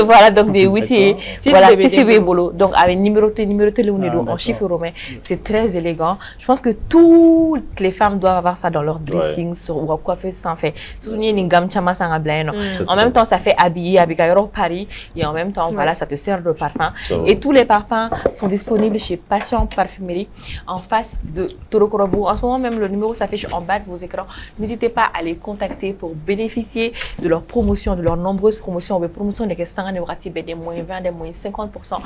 voilà donc des 8 voilà c'est bolo donc avec numéroté le en chiffre romain c'est très élégant je pense que toutes les femmes doivent avoir ça dans leur dressing sur ou coiffeuse sans fait souvenir ni gamme chama sans ablain en même temps ça fait habiller avec aéro Paris et en même temps voilà ça te sert de parfum. Et tous les parfums sont disponibles chez Passion Parfumerie en face de Torokorobo. En ce moment même, le numéro s'affiche en bas de vos écrans. N'hésitez pas à les contacter pour bénéficier de leurs promotions, de leurs nombreuses promotions. Des promotions des des moins 20, des moins 50%.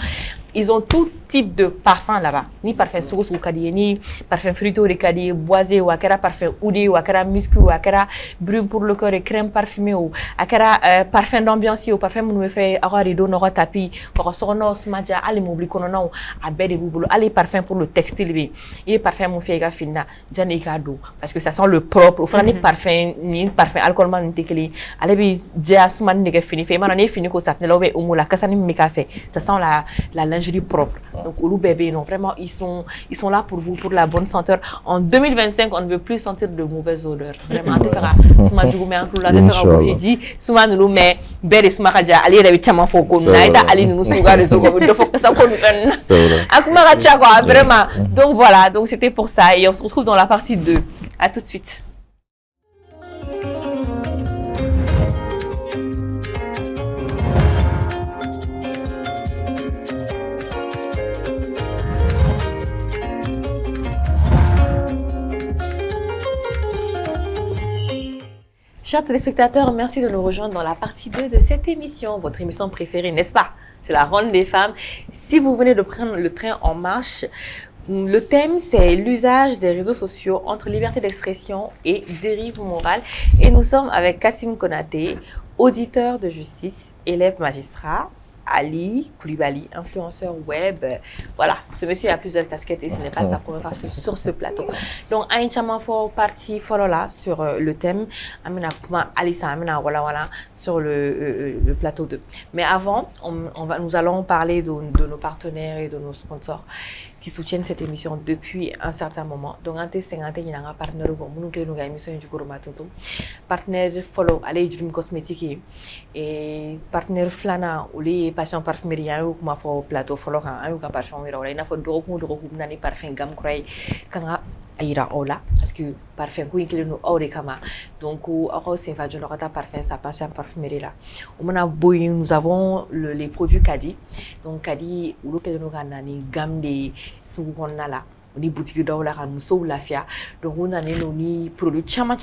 Ils ont tout type de parfums là-bas. Ni parfum sauce ou kadi, ni parfum fruité ou kadi, boisé ou akara parfum oudé ou akara muscu ou akara brume pour le corps et crème parfumée ou akara parfum d'ambiance ou parfum nous fait avoir rideau, n'aura tapis, pour sonore, smaja. Allez m'oublie qu'on a à bête boulot allez parfum pour le textile et parfum mon fait fina jani cadeau parce que ça sent le propre au ni parfum alcool man tekeli allez bi jasman ne fini fait man fini ko ça ne l'obé au la kasani me café ça sent la lingerie propre donc au bébé non vraiment ils sont là pour vous pour la bonne senteur en 2025 on ne veut plus sentir de mauvaises odeurs vraiment te fera suma jugu me en la te fera j'ai dit suma nous mais bébé suma kaja allez david chama foko naida allez nous suga les ça vraiment donc voilà donc c'était pour ça et on se retrouve dans la partie 2 à tout de suite. Chers téléspectateurs, merci de nous rejoindre dans la partie 2 de cette émission, votre émission préférée, n'est-ce pas? C'est la ronde des femmes. Si vous venez de prendre le train en marche, le thème c'est l'usage des réseaux sociaux entre liberté d'expression et dérive morale. Et nous sommes avec Kassim Konaté, auditeur de justice, élève magistrat. Ali Koulibaly, influenceur web. Voilà, ce monsieur a plusieurs casquettes et ce n'est pas sa première fois sur ce plateau. Donc, un chaman fort parti là sur le thème. Amina Kuma Alissa Amina voilà sur le plateau 2. Mais avant, nous allons parler de nos partenaires et de nos sponsors qui soutiennent cette émission depuis un certain moment. Donc, en T50, il y a un partenaire qui a émission du Gouromatonto. Partenaire follow, allez, Dream Cosmétique et partenaire Flana, ou les Passion Parfumerie, ou ma foi plateau follow, ou un parfum, il y a un parfum gamme croix, aira ola parce que parfum qui est nous aure kama donc c'est va je n'aurai pas parfum ça passe en parfumerie là nous avons les produits Kadi donc Kadi ou que nous avons gamme de souvenirs là ni boutique d'or kan muso lafia donc on a ni produit chama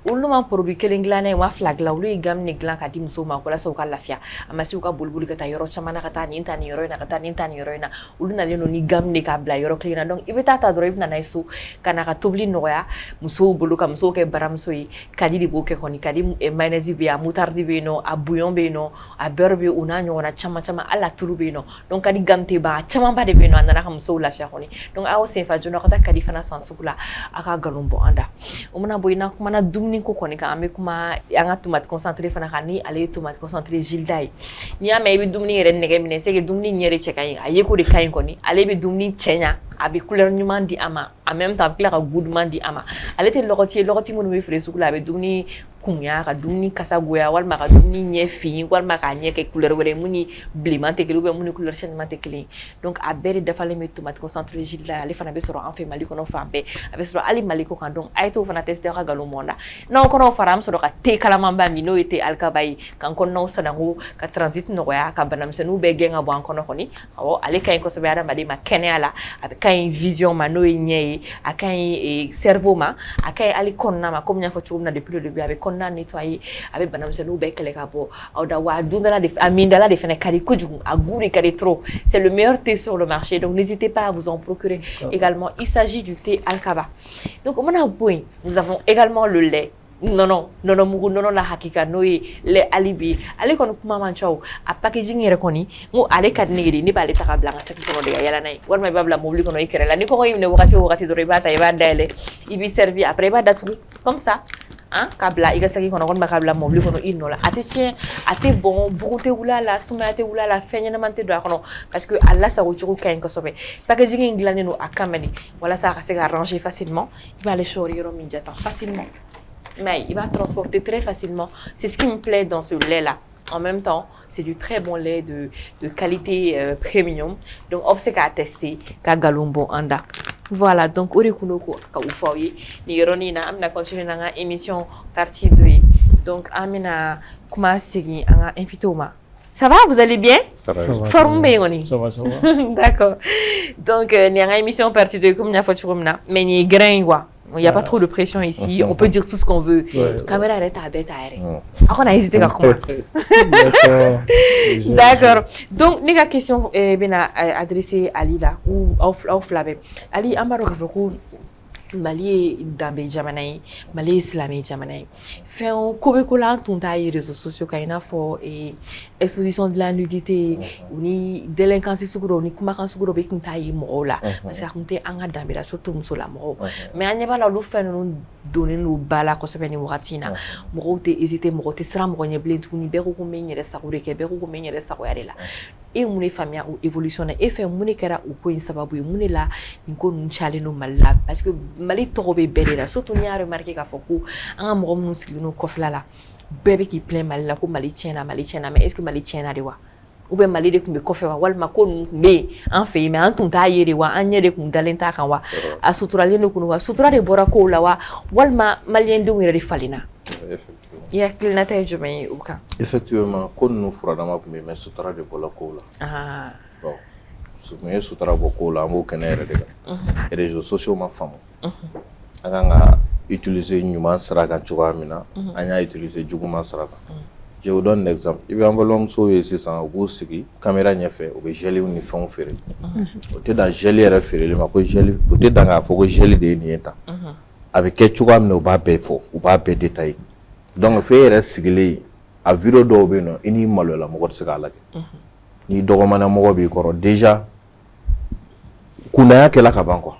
on no produit kelenglané wa flag la lu gam ni glan kadi muso ma ko la so ka lafia amasi ka bulbul ka tayoro chama na kata ni tani yoro na kata ni tani yoro na ulu na ni gam ni ka bla yoro klina donc ibeta ta dro ibna na isu kana ka tobli noya muso bulu ka muso ke baram soyi kadi di boke koni kadi e mayonnaise bi a moutarde bi no a bouillon bi no a beurre bi una nyona chama ala turu bi no donc kadi gamte ba chama ba de bi no na ka muso lafia koni donc a aussi fajuna kata kadi fana sansukula aka galumbo anda umana boyina kuma na dumni ko koni ka ame kuma anga tomate concentré fana kani ale tomate concentré gildai ni ame bi dumni ren nege mine sege dumni nyere chekai aye ko de kain koni ale bi dumni chenya abi couleur nyuma di ama en même temps kila ka goûtement di ama ale te lɔgɔti minnu bɛ feere sugu la a bɛ dumuni kunya ka dumuni kasa goya walima ka dumuni ɲɛ fin walima k'a ɲɛ kɛ couleur wɛrɛ mun ni bilenman tɛ kelen ou bien mun ni couleur changement tɛ kelen donc a bɛɛ de dafalen bɛ tomate concentré jus la ale fana bɛ sɔrɔ an fɛ Mali kɔnɔ fan bɛɛ a bɛ sɔrɔ hali Mali kɔ kan donc a ye t'o fana tester aw ka galon mɔn na n'aw kɔnɔ fara an bɛ sɔrɔ ka thé kalamanba min n'o ye thé alikaba ye k'an kɔnɔnaw sanango ka transit nɔgɔya ka banamisɛnninw bɛɛ gɛn ka bɔ an kɔnɔ kɔni awɔ ale ka ɲi kosɛbɛ adamaden ma kɛnɛya la a bɛ ka ɲi vision ma n'o ye ɲɛ ye a ka ɲi cerveau ma a ka ɲi hali kɔnɔna ma comme n y'a fɔ cogo min na depuis le début a bɛ kɔnɔna nettoyer a bɛ banamisɛnninw bɛɛ kɛlɛ ka bɔ aw da wa a dundala de a mindala de fɛnɛ ka di kojugu a goût de ka di trop c'est le meilleur thé sur le marché donc n'hésitez pas à vous en procurer également il s'agit du thé alikaba donc on a bon nous avons également le lait nono mugu nono la hakika n'o ye lait alibi ale kɔni kuma man ca o a packaging yɛrɛ kɔni n ko ale ka di ne ye de ne b'ale ta ka bila n ka sac kɔnɔ de ka yala n'a ye walima i b'a bila mobili kɔnɔ i kɛrɛ la ni kɔngɔ y'i minɛ wagati o wagati dɔrɔn i b'a ta i b'a dayɛlɛ i b'i servir après i b'a datugu comme ça k'a bila i ka sac kɔnɔ walima k'a bila mobili kɔnɔ i nɔ la a tɛ tiɲɛ a tɛ bɔn bugun tɛ wuli a la sumaya tɛ wuli a la fɛn ɲɛnama tɛ don a kɔnɔ parce que a lasago cogo ka ɲi kosɛbɛ packaging in dilannen don a kama de walasa a ka se ka ranger facilement i b'ale sɔɔri yɔrɔ min jata facilement mais il va transporter très facilement. C'est ce qui me plaît dans ce lait-là. En même temps, c'est du très bon lait de qualité premium. Donc, on sait qu'à tester, qu'à galombo anda. Voilà, donc, on va continuer dans l'émission partie 2. Donc, Amina, comment c'est invitoma. Ça va, vous allez bien? Ça va. Ça va. D'accord. Donc, il y a une émission partie 2, comme il y a fait mais il y a grain, quoi. Il n'y a pas trop de pression ici, on peut dire tout ce qu'on veut. Caméra arrête à bête à on a hésité à comment. D'accord. Donc, les questions adressées à Ali là, ou au Flavé. Ali, Amaro Kafoko, Mali Dambe Jamanaï, Mali Islamé Jamanaï. Fait un Kobekola, tout les réseaux sociaux, qui a fait exposition de la nudité, ou ni délinquance suguro, ni kumakan suguro, be kuntaï mola. Parce que raconter un Dambe là, surtout musola moro. Mais on y va la loupe, nous donner nos bala, qu'on s'appelle Mouratina. Moro te hésité, moro te sera moro blé, tout ni beru kumenya de sagoure, ke beru kumenya de sagoure là. Et mon famille ou évolutionné et fait mon écart ou point sababu mon là ni ko nchale no malab parce que Mali torobe belle là surtout ni a remarqué qu'à foko un mo mon silino kofla là bébé qui plein mal là ko Mali tiena mais est-ce que Mali tiena de wa ou bien Mali de kumbe kofwa wal makon be en fait mais en tout ta yere wa anya de kum dalenta kan wa a suturale no kunu wa sutura de bora ko la wa wal ma malien de wire falina effectivement, quand nous faisons mais sutra de Bolacola. Bon, mais sutra Bocola, on connaît les réseaux sociaux, ma femme. On a utilisé Newman Saraga Chuamina, on a utilisé Juguma Saraga. Je vous donne un exemple. Il y a un ballon sur les 600 au Goussiki, caméra n'y a fait, ou gelé ou n'y font faire. Au dans gelé référé, le maco gelé, peut-être dans la fogo gelé de Nieta. Avec quelque chose, on va pas faux, ou pas détaillé. Donc, faire sigler à vidéo d'obéno, il n'y a pas de mot de ce gars-là. Ni dogomana mot de quoi déjà. Kuna kela kabanko.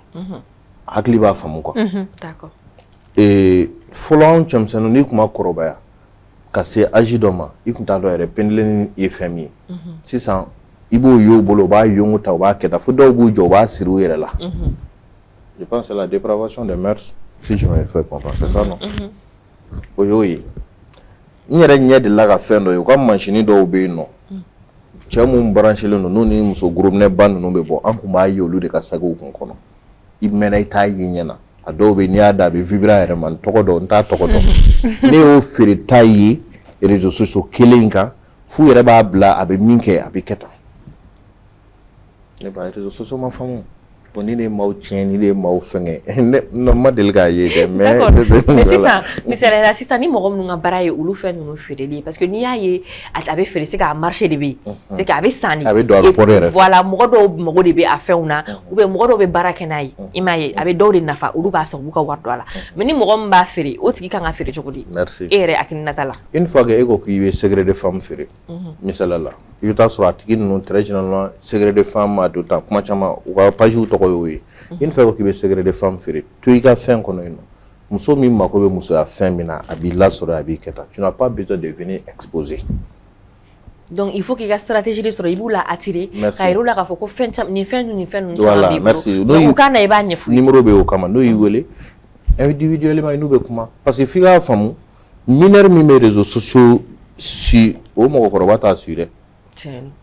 Hakliba famuko. D'accord. Et follow champion ni kuma korobaya. Kase ajidoma, ikunta do ere pendlen ifemi. Sisan ibo yo bolo ba yongo ta ba keta fudo bu jo ba siru yere la. Je pense à la dépravation des mœurs, si je me fais comprendre, c'est ça non? Oyoyi. Nyere nye de la ka fendo yo comme machine do be no. Chamu brancher le no ni muso groupe ne ban no be bo an kuma yo lu de ka sago kun kono. Ibmena ita yinyana. Adobe ni ada be vibra ere man toko do nta toko do. Ne o fere tayi réseaux sociaux kelinka fu yere ba bla abe minke abe keta. Ne ba réseaux sociaux ma famu. Boni ne mau tieni ne mau fenge no ma delga yede mais c'est ça mais c'est ça ni mo gom nga baraye ulu fe no fere parce que ni yaye abe fere c'est ka marché de bi c'est ka abe sani voilà mo do de bi a feuna ou be mo do be barake nay imaye abe do de nafa ulu ba so buka wardo ala mais ni mo gom ba fere o tiki kan fere jogodi merci ere akin natala une fois que ego ki secret de femme fere misalala yuta so atiki no très généralement secret de femme a tout temps kuma chama ou page une fois que le secret de femme fait tu y as fait un connu muso mi makobe muso a fait mina abi la sora abi keta tu n'as pas besoin de venir exposer Donc il faut qu'il y ait une stratégie de il la attirer ka iro la ka foko ni fen voilà merci donc ka na iba nyefu numéro be o kama no yiwele individuellement nous be kuma parce que figa famu mineurs mes réseaux sociaux si o mo ko robata assurer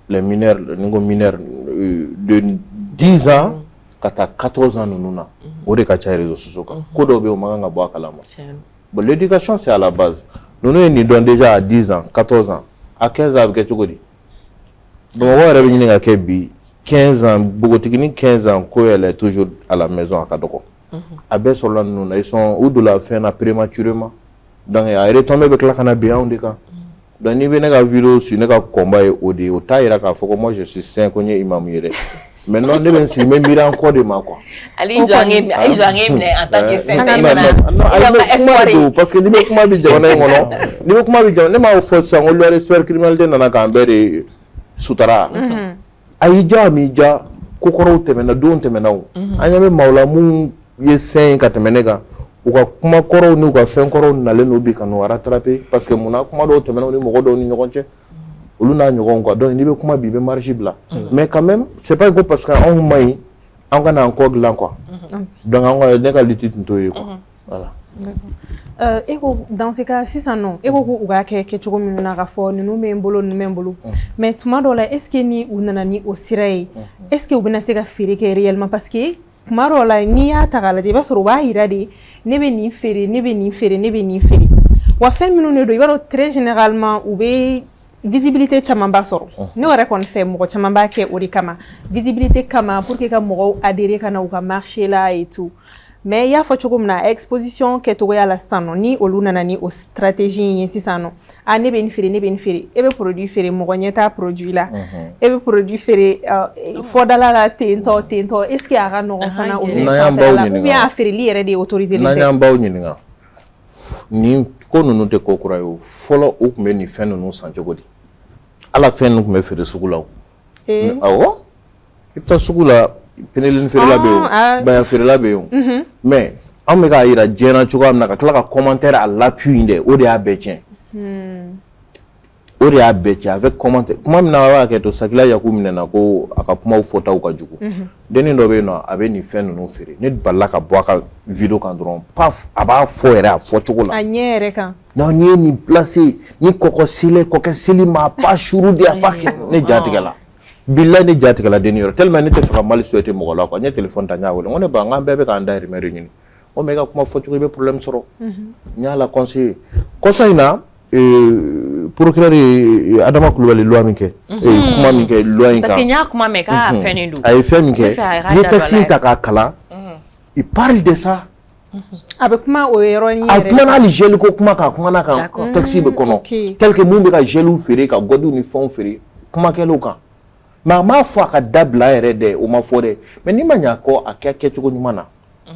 les mineurs mineurs de 10 ans kata 14 ans nuna o de ka cha réseaux sociaux ko do be o manga bo akalama bon l'éducation c'est à la base nous nous donne déjà à 10 ans 14 ans à 15 ans avec Tchokodi. Donc, on va revenir à 15 ans, beaucoup de 15 ans, elle est toujours à la maison à Kadoko. À Bessolan, ils sont ou de la fin prématurément. Donc, il a retombé avec la cannabis. Donc, il y a une vidéo sur le combat au taille, moi je suis 5 ans, imam. Maintenant, je suis même encore de ma quoi. Allez, je en tant que 5 ans. Parce que je suis criminalité dans la Cambere Sutara. Aïja, Mija, Kokoro Temena, Don Temena. Aïe, Maulamu, Yesen, Katemenega, ou Kuma Koro, nous, Fenkoro, Naleno Bicano, rattrapé, parce que mon Akumado Temena, Modo, Nyoronche. Luna nyongo donc il veut comment bibe margibla mais quand même c'est pas que parce qu'on maï on a encore de là quoi donc on a des qualités de quoi voilà dans ce cas si ça non ou ga ke chugo minuna ga fo nous membolo mais tout le monde est-ce que ni ou nanani au sirai est-ce que vous bena se ga fere ke réellement parce que marola ni ya tagala de ba soro ba irade ne be ni fere wa fem minune do ibaro très généralement ou be visibilité chamamba soro ne wara kon fait mo chamamba ke ori kama visibilité kama pour que ka mo adhérer kana ou ka marcher là et tout mais ya fa chogum na exposition ke to ya la sano ni oluna nani o stratégie yensi sano a ne be ni fere e be produit fere mo nyeta produit là e be produit fere fodala la tento est-ce que ara no fana ou bien fere li ere de autoriser na nyamba o nyininga ni ko nunu te ko kurayo folo o me ni fen nunu sanjogodi ala fen nunu me fere sugula awo ita sugula penelin fere la be ba fere la be mais on me ga ira jena chuga na ka kla ka commentaire à l'appui inde o de abetien o de abetien avec commentaire kuma mina wa ke to sakila yakumina na ko akapuma ufota ukajuku deni ndo be no abe ni fen nunu fere ne balla ka boaka vidéo kan dron paf aba fo era fo chugola anyere kan non ni placé ni kokosile ma pas churu dia pas ne jatigala billahi ne jatigala deni yor tellement ne te fera mal souhaiter mo la ko ne téléphone ta nyaawole on ne ba ngam bebe kan ndari meri ni o mega kuma fo chugo be problème soro nyala conseil conseil procureur Adama Koulibaly loi minke kuma minke loi inka parce que nya kuma me ka fenindu ay feminke ni taxi ta ka kala il parle de ça avec moi au eroni avec moi ali gel ko kuma ka kuma na ka taxi be kono tel que mumbe ka gelu fere ka godu ni fon fere kuma ke loka ma fois ka dabla erede o ma fore mais ni manya ko akeke chugo nyumana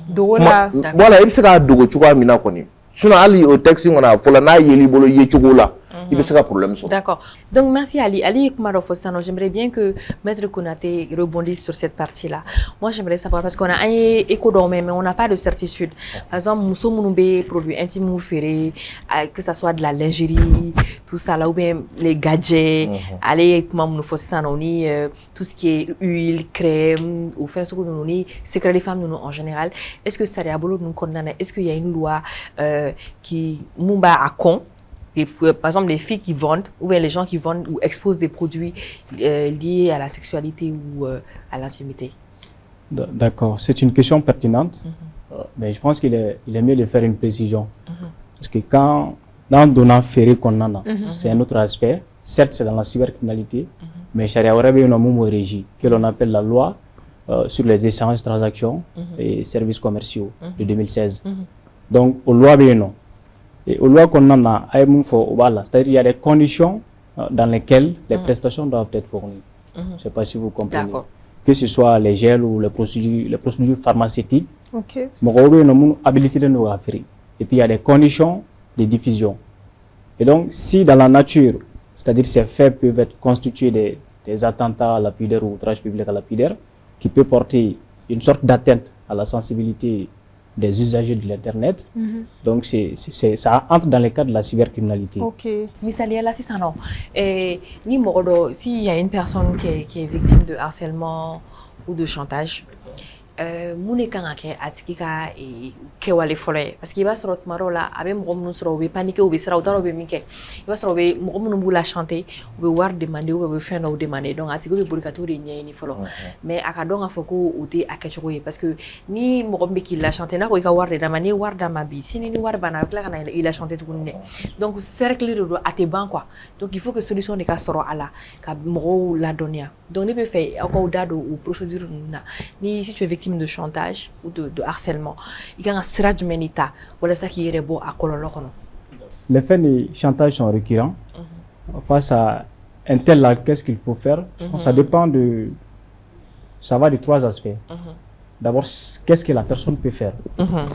dola voilà il se ka dogo chugo amina koni sinon ali au taxi on a fola na yeli bolo ye chugo la il y a un problème. D'accord. Donc, merci Ali. Ali Kumarofosano, j'aimerais bien que Maître Konaté rebondisse sur cette partie-là. Moi, j'aimerais savoir, parce qu'on a un éco-domaine, mais on n'a pas de certitude. Par exemple, nous sommes des produits intimes ferrés, que ce soit de la lingerie, tout ça, là, ou bien les gadgets, Ali Kumarofosano, tout ce qui est huile, crème, ou enfin, ce que nous avons, secret des femmes, nous en général. Est-ce que ça nous condamne? Est-ce qu'il y a une loi qui m'a à con? Et par exemple, les filles qui vendent, ou bien les gens qui vendent ou exposent des produits liés à la sexualité ou à l'intimité. D'accord, c'est une question pertinente, mais je pense qu'il est mieux de faire une précision. Parce que quand, dans le donnant ferré qu'on en a, c'est un autre aspect. Certes, c'est dans la cybercriminalité, mais Sharia Arabe est une régie que l'on appelle la loi sur les échanges, transactions et services commerciaux de 2016. Donc, aux lois, non. Et aux lois qu'on en a, c'est-à-dire qu'il y a des conditions dans lesquelles les prestations doivent être fournies. Je ne sais pas si vous comprenez. Que ce soit les gels ou les procédures pharmaceutiques. Et puis il y a des conditions de diffusion. Et donc, si dans la nature, c'est-à-dire ces faits peuvent être constitués des attentats lapidaires ou outrage public à lapidaire, qui peut porter une sorte d'atteinte à la sensibilité des usagers de l'Internet. Donc, ça entre dans le cadre de la cybercriminalité. Ok. Misali là, c'est ça non. Ni morodo, s'il y a une personne qui est victime de harcèlement ou de chantage, mun kan ka kɛ a tigi ka kɛwale fɔlɔ ye parce que i b'a sɔrɔ tuma dɔw la a bɛ mɔgɔ minnu sɔrɔ u bɛ paniquer u bɛ siran u t'a dɔn u bɛ min kɛ i b'a sɔrɔ u bɛ mɔgɔ minnu b'u la chanter u bɛ wari demander ou bien u bɛ fɛn dɔw demander donc a tigi bɛ boli ka t'o de ɲɛɲini fɔlɔ mais a ka dɔn k'a fɔ ko o tɛ a kɛcogo ye parce que ni mɔgɔ min bɛ k'i la chanter n'a ko i ka wari de d'a ma n'i ye wari d'a ma bi sini ni wari banna a bɛ tila ka na i la chanter tuguni dɛ donc cercle de don a tɛ ban quoi donc il faut que solution de ka sɔrɔ a la ka mɔgɔw ladɔnniya donc ne bɛ fɛ aw k'aw da don o procédure ninnu na ni si tu es victime de chantage ou de harcèlement, il y a un sira du menita, voilà ça qui est beau à Cololocono. Les faits de chantage sont récurrents. Face à un tel là, qu'est-ce qu'il faut faire? Je pense que ça dépend de. Ça va de trois aspects. D'abord, qu'est-ce que la personne peut faire?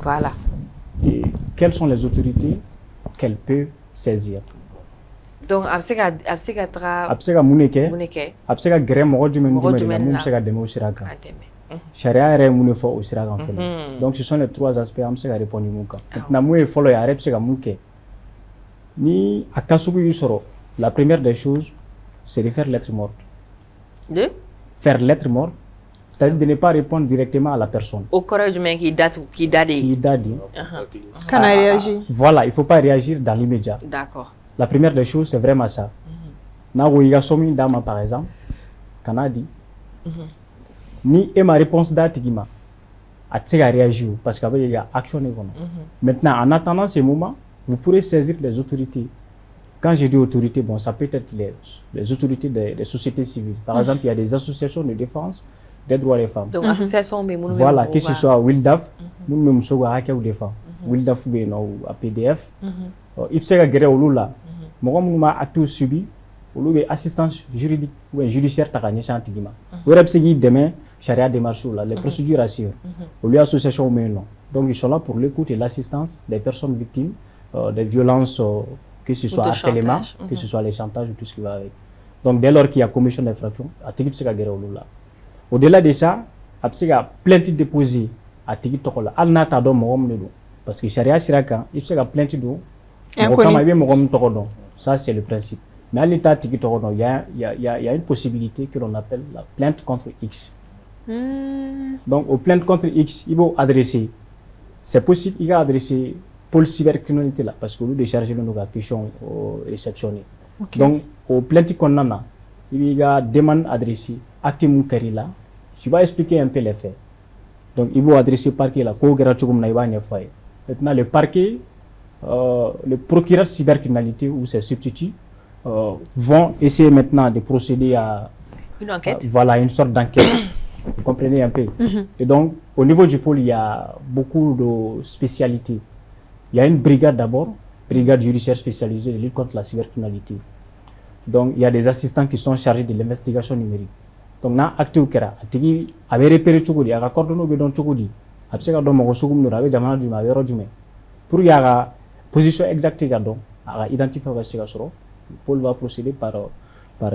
Voilà. Et quelles sont les autorités qu'elle peut saisir? Donc, absega muneke, absega gré moro du même absega demo siraka. Sharia est mun fo au sira kan fele donc ce sont les trois aspects am se ga répondre mun kan maintenant mu e follow ya rep se ga muke ni akasubu yusoro la première des choses c'est de faire lettre morte faire lettre morte c'est-à-dire de ne pas répondre directement à la personne au courage du mec qui date quand a réagi voilà il faut pas réagir dans l'immédiat d'accord la première des choses c'est vraiment ça na wo yiga somi dama par exemple kana dit ni et ma réponse d'atigima a réagi parce qu'il y a action. Maintenant, en attendant ce moment, vous pourrez saisir les autorités. Quand je dis autorités, bon, ça peut être les autorités des sociétés civiles. Par exemple, il y a des associations de défense des droits des femmes. Donc, association, mais voilà, que ce soit WILDAF, nous même sommes à ou des femmes. WILDAF ou APDF. Il s'est agréé au Lula. Moi, je a tout subi. Au assistance juridique ou judiciaire, tu as gagné chantigima. Vous avez demain. Charia démarche là, les procédures assurent. Au lieu association mais non. Donc ils sont là pour l'écoute et l'assistance des personnes victimes des violences, que ce soit harcèlement, que ce soit les chantages ou tout ce qui va avec. Donc dès lors qu'il y a commission d'infraction, à Tigip Sega là. Au-delà de ça, il y a plainte déposée à Tigip Tokola. Al nata do mogom nedo. Parce que Charia Siraka, il y a plainte do. Ça c'est le principe. Mais à l'état Tigip Tokola, il y a une possibilité que l'on appelle la plainte contre X. Donc, aux plaintes contre X, il faut adresser. C'est possible, il va adresser pour le cybercriminalité là, parce que nous décharger nos questions réceptionnées. Donc, aux plaintes qu'on a, il y a demande adressée à Timou Karila. Je vais expliquer un peu les faits. Donc, il faut adresser le parquet là, maintenant, le parquet, le procureur cybercriminalité ou ses substituts vont essayer maintenant de procéder à une enquête. Voilà, une sorte d'enquête. Vous comprenez un peu. Et donc, au niveau du pôle, il y a beaucoup de spécialités. Il y a une brigade d'abord, brigade judiciaire spécialisée de lutte contre la cybercriminalité. Donc, il y a des assistants qui sont chargés de l'investigation numérique. Donc, na acte ou kera, atigi avait repéré chukudi, aga cordon bedon chukudi, absega do mogo sugum no rabe jamana djuma wero djume. Pour y avoir position exacte gadon, aga identifier vasiga soro, le pôle va procéder par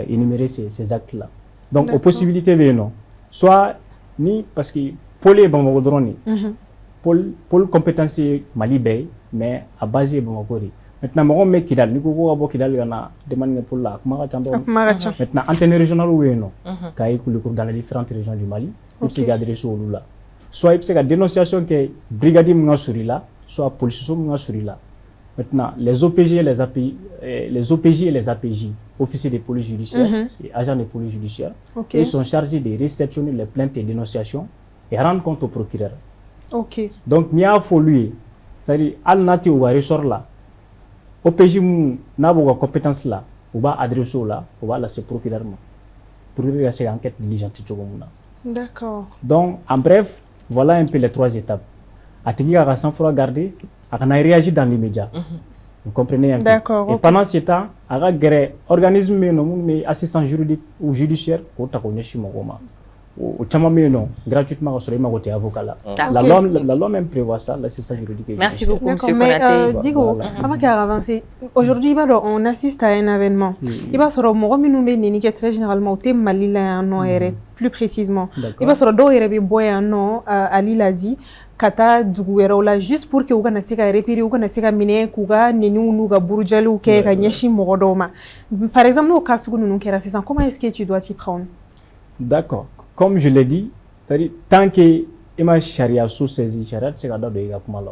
énumérer ces actes-là. Donc, aux possibilités, non. Soit ni parce que pôle est bon drone, pôle compétence Mali Bay, mais à base de Bamako. Maintenant, mon mec qui dal, ni ko abo qui dal yana demande pour la maintenant antenne régionale ou non, kai dans les différentes régions du Mali, il s'est adressé au Lula. Soit il s'est la dénonciation que brigadier m'a suri là, soit police m'a suri là. Maintenant, les OPG et les APJ, officiers de police judiciaire et agents de police judiciaire, ils sont chargés de réceptionner les plaintes et dénonciations et rendre compte au procureur. Donc, il y a fallu, c'est-à-dire, al nati ou ressort là, OPJ n'a pas de compétence là, on va adresser là, on va laisser procureur. Pour faire une enquête diligente. D'accord. Donc, en bref, voilà un peu les trois étapes. Atigi a sans fois garder, a réagi dans l'immédiat. Vous comprenez un peu. D'accord. Et pendant ce temps, a gré organisme mais assistant juridique ou judiciaire, au takonyeshi mogoma. Au chamamé non, gratuitement sur les magotés avocats là. La loi même prévoit ça, l'assistant juridique. Merci beaucoup, monsieur Konaté. Digo, avant qu'il avance, aujourd'hui, on assiste à un événement. Il va se remonter très généralement au thème Malila plus précisément. Il va se remonter à Ali l'a dit. kata dugu wɛrɛw la juste pour que u kana se ka repérer u kana se ka minɛ k'u ka neniw n'u ka burujaliw kɛ ka ɲɛsin mɔgɔ dɔw ma. Par exemple n'o cas sugu ninnu kɛra sisan comment est-ce que tu dois t'y prendre? D'accord, comme je l'ai dit, c'est-à-dire tant que i ma sariya so saisi sariya tɛ se ka da don i ka kuma la.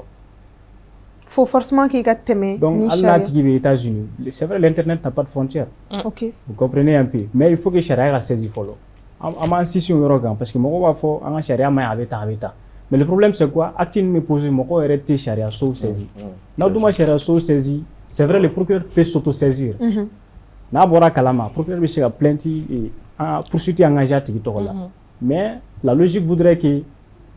Faut forcément qu'il y ait tɛmɛ donc hali n'a tigi bɛ États-Unis, c'est vrai l'internet n'a pas de frontière. OK. Vous comprenez un peu, mais il faut que sariya ka saisi fɔlɔ. An b'an sinsin o yɔrɔ kan parce que mɔgɔw b'a fɔ an ka sariya ma ɲi a bɛ tan a bɛ tan. Mais le problème c'est quoi? Acte me pose mɔgɔw yɛrɛ tɛ sariya so saisi. N'a dun ma sariya so saisi, c'est vrai le procureur peut s'auto-saisir. N'a bɔra kalama, procureur bɛ se ka plainte poursuite engagée a tigi tɔgɔ la. Mais la logique voudrait que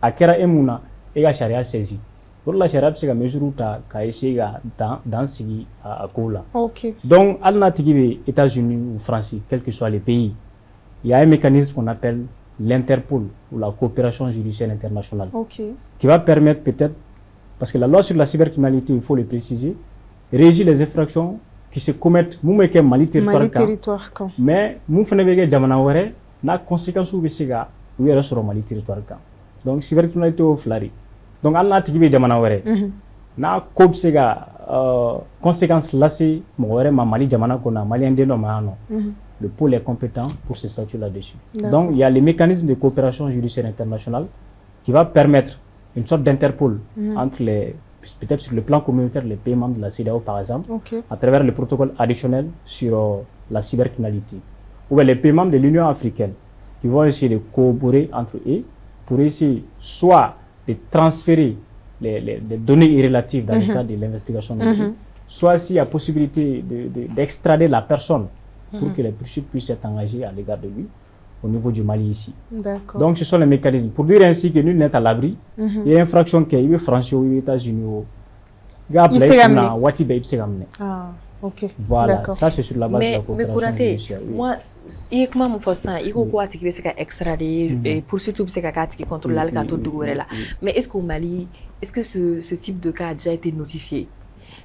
a kɛra e mun na e ka sariya saisi. Pour la sariya bɛ se ka mesure ta ka essayer ka dan sigi a kow la. OK. Donc hali n'a tigi bɛ États-Unis ou France, quel que soit les pays, il y a un mécanisme qu'on appelle l'Interpol ou la coopération judiciaire internationale. OK. Qui va permettre peut-être, parce que la loi sur la cybercriminalité, il faut le préciser, régit les infractions qui se commettent Mali territoire kan. Mais nous faisons des jamana wɛrɛ n'a conséquences bɛ se ka u yɛrɛ sɔrɔ Mali territoire kan. Donc cybercriminalité o fila de. Donc hali n'a tigi bɛ jamana wɛrɛ n'a ko bɛ se ka conséquences lase mɔgɔ wɛrɛ ma Mali jamana kɔnɔ maliyɛn den dɔ ma yan nɔ. Le pôle est compétent pour se statuer là-dessus. Donc il y a les mécanismes de coopération judiciaire internationale qui va permettre une sorte d'interpol entre les, peut-être sur le plan communautaire, les pays membres de la CEDEAO par exemple, à travers le protocole additionnel sur la cybercriminalité. Ou bien les pays membres de l'Union africaine qui vont essayer de collaborer entre eux pour essayer soit de transférer les données relatives dans le cadre de l'investigation, soit s'il y a possibilité d'extrader la personne pour que les poursuites puissent être engagées à l'égard de lui au niveau du Mali ici. Donc ce sont les mécanismes. Pour dire ainsi que nul n'est à l'abri, il y a une infraction qui est France ou les États-Unis. Ah, ok. Voilà, ça c'est sur la base de la coopération judiciaire. Moi, il y a comment il faut quoi tu veux extrader pour surtout c'est qu'à contrôler le gâteau de là. Mais est-ce qu'au Mali, est-ce que ce type de cas a déjà été notifié?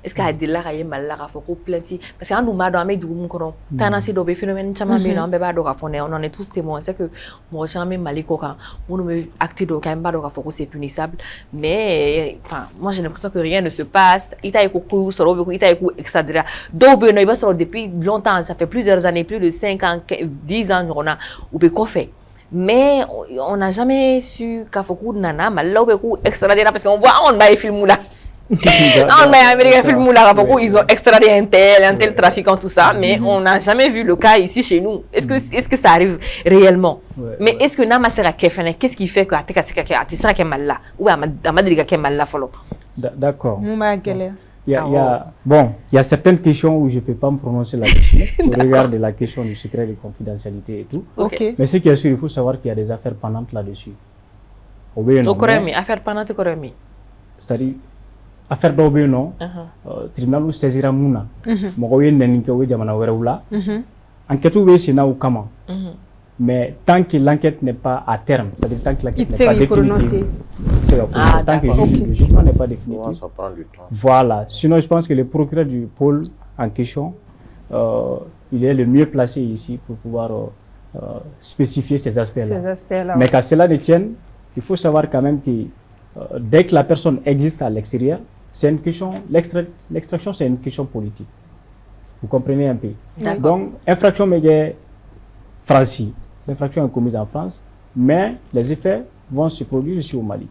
Est-ce qu'il y a des là qui mal là faut plainte parce que nous m'a donné du monde qu'on tendance de phénomène chama mais on beba doka fone on en est tous témoins c'est que moi jamais Mali koka on me acte doka mba doka faut que c'est punissable mais enfin moi j'ai l'impression que rien ne se passe ita eko soro be ita eko exagérer dobe no iba soro depuis longtemps ça fait plusieurs années plus de 5 ans 10 ans on a ou be ko fait mais on n'a jamais su ka foku nana mal là ou be ko exagérer parce qu'on voit on va film là non, mais Américain film là, ils ont extradé un tel trafiquant, tout ça, mais on n'a jamais vu le cas ici chez nous. Est-ce que ça arrive réellement? Mais est-ce que Nama sera kefene? Qu'est-ce qui fait que Ateka sera mal là? Ou Amadriga est mal là, follow? D'accord. Il y a certaines questions où je ne peux pas me prononcer là-dessus, au regard de la question du secret de confidentialité et tout. Okay. Mais ce qui est sûr, il faut savoir qu'il y a des affaires pendantes là-dessus. Affaires pendantes, c'est-à-dire, affaire dɔw bɛ yen nɔ tribunal saisira mun na mɔgɔw ye nɛni kɛ o ye jamana wɛrɛw la enquête bɛ sen na o kama mais tant que l'enquête n'est pas à terme, c'est-à-dire tant que l'enquête n'est pas définitive, tant que le jugement n'est pas définitif, ça prend du temps. Voilà, sinon je pense que le procureur du pôle en question il est le mieux placé ici pour pouvoir spécifier ces aspects-là. Mais qu'à cela ne tienne, il faut savoir quand même que dès que la personne existe à l'extérieur, c'est une question, l'extraction c'est une question politique. Vous comprenez un peu? Donc, infraction est France, l'infraction est commise en France, mais les effets vont se produire ici au Mali.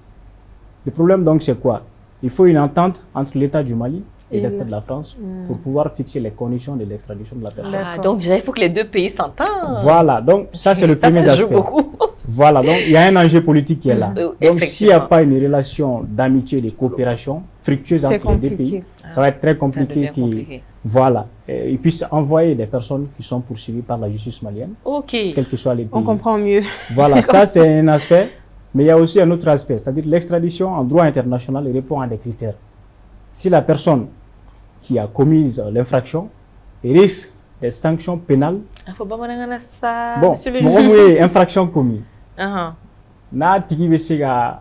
Le problème donc c'est quoi? Il faut une entente entre l'État du Mali et l'État de la France pour pouvoir fixer les conditions de l'extradition de la personne. Donc déjà il faut que les deux pays s'entendent. Voilà, donc ça c'est le premier aspect. Voilà, donc il y a un enjeu politique qui est là. Donc s'il n'y a pas une relation d'amitié, de coopération fructueuse entre les deux pays, ça va être très compliqué. Voilà, ils puissent envoyer des personnes qui sont poursuivies par la justice malienne, quels que soient les pays. On comprend mieux. Voilà, ça c'est un aspect, mais il y a aussi un autre aspect, c'est-à-dire l'extradition en droit international répond à des critères. Si la personne qui a commis l'infraction risque des sanctions pénales, bon, infraction commise. Na tigi be se ka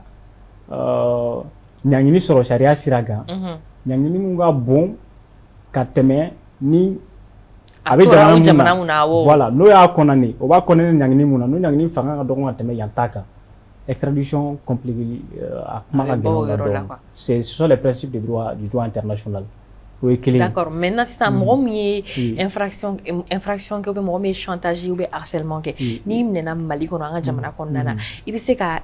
ɲangini sɔrɔ sariya sira kan ɲangini mun ka bon ka tɛmɛ ni a bɛ jamana mun na voilà n'o y'a condamné o b'a condamné ɲangini mun na n'o ɲangini fanga ka dɔgɔ ka tɛmɛ yan ta kan extradition compliquée ce sont les principes du droit international. D'accord. Maintenant, si ça me infraction que me chantage ou harcèlement que ni mena mali kono anga jamana konnana ibise ka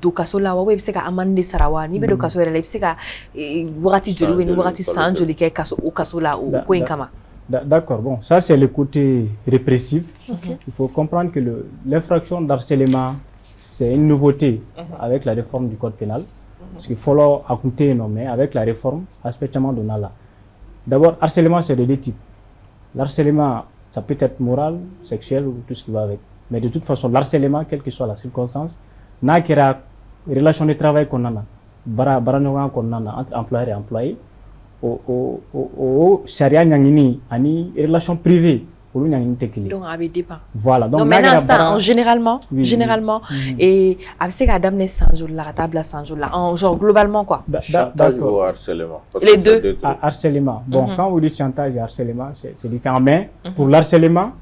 do kaso la wa ibise ka amande sarawa ni be do kaso rela ibise ka wagati joli we ni wagati san joli ke kaso o kaso la o ko inkama. D'accord, bon, ça c'est le côté répressif. Il faut comprendre que l'infraction d'harcèlement, c'est une nouveauté avec la réforme du code pénal. Parce qu'il faut écouter, mais avec la réforme, spécialement de Nala. D'abord, harcèlement, c'est de deux types. L'harcèlement, ça peut être moral, sexuel ou tout ce qui va avec. Mais de toute façon, l'harcèlement, quelle que soit la circonstance, n'a qu'à relation de travail qu'on a, entre employeur et employé, au charia nyangini, ani relation privée. Donc, voilà. Donc, maintenant, généralement, et avec ces dames les 100 jours là, table 100 jours là, genre globalement quoi. Chantage ou harcèlement? Les deux. Harcèlement. Bon, quand vous dites chantage et harcèlement, c'est différent. Mais pour l'harcèlement,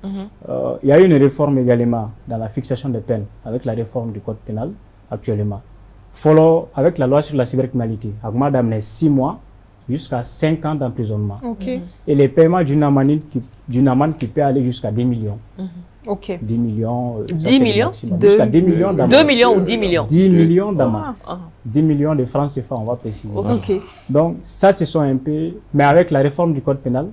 il y a eu une réforme également dans la fixation des peines avec la réforme du code pénal actuellement. Follow avec la loi sur la cybercriminalité, augmente d'amener 6 mois jusqu'à 5 ans d'emprisonnement. Et les paiements d'une amende qui peut aller jusqu'à 10 millions. 10 millions. 10 millions jusqu'à 10 millions d'amende. 2 millions ou 10 millions 10 millions d'amende. 10 millions de francs CFA, on va préciser. Donc, ça, ce sont un peu... Mais avec la réforme du code pénal,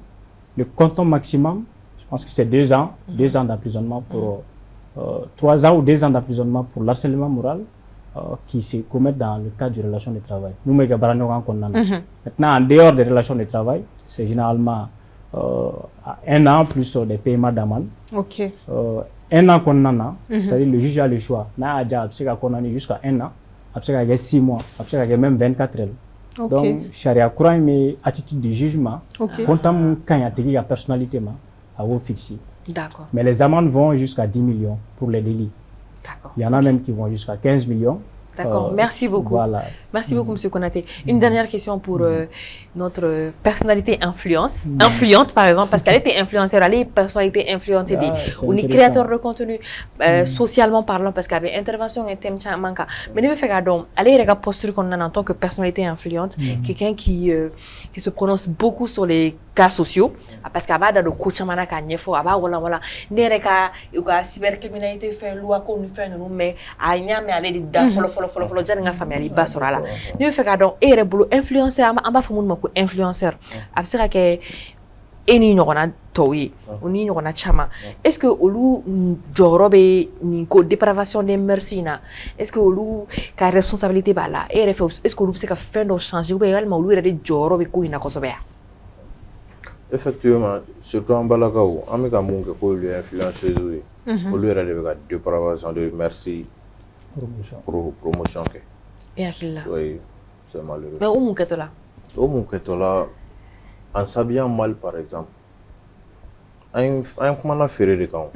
le quantum maximum, je pense que c'est 2 ans. 2 ans d'emprisonnement pour... 3 ans ou 2 ans d'emprisonnement pour l'harcèlement moral qui se commettent dans le cadre de relations de travail. Nous, maintenant, en dehors des relations de travail, c'est généralement 1 an plus des paiements d'amende. 1 an qu'on a, c'est-à-dire le juge a le choix. Qu'on a jusqu'à 1 an, après 6 mois, après même 24 heures. Donc, charia courant mais attitude de jugement, quand il y a personnalité, à vous fixer. D'accord. Mais les amendes vont jusqu'à 10 millions pour les délits. Il y en a même qui vont jusqu'à 15 millions. D'accord, merci beaucoup. Voilà. Merci beaucoup, M. Konaté. Une dernière question pour notre personnalité influente, par exemple, parce qu'elle était influenceur, elle est personnalité influente, on est créateur de contenu, socialement parlant, parce qu'elle avait intervention et thème manka. Mais ne me fait donc, elle est posture qu'on a en tant que personnalité influente, quelqu'un qui se prononce beaucoup sur les cas sociaux, parce qu'elle va dans le coach manaka nyefo, voilà, nereka, cybercriminalité fait loi qu'on fait nous, mais à n'y a mais aller dans follow janga famille ba sorala ni me feka donc e rebulu influenceur amba famun mako influenceur absira ke eni nyogona towi oni nyogona chama est-ce que olu jorobe ni ko dépravation des mersina est-ce que olu ka responsabilité bala e refe est-ce que olu se ka fendo changer ou également olu de jorobe ko ina ko sobe effectivement surtout en balakaw amika munke ko lui influenceuse olu era de dépravation de merci promotion que oui c'est malheureux mais où mon ketola en s'habillant mal par exemple un comment on fait de quand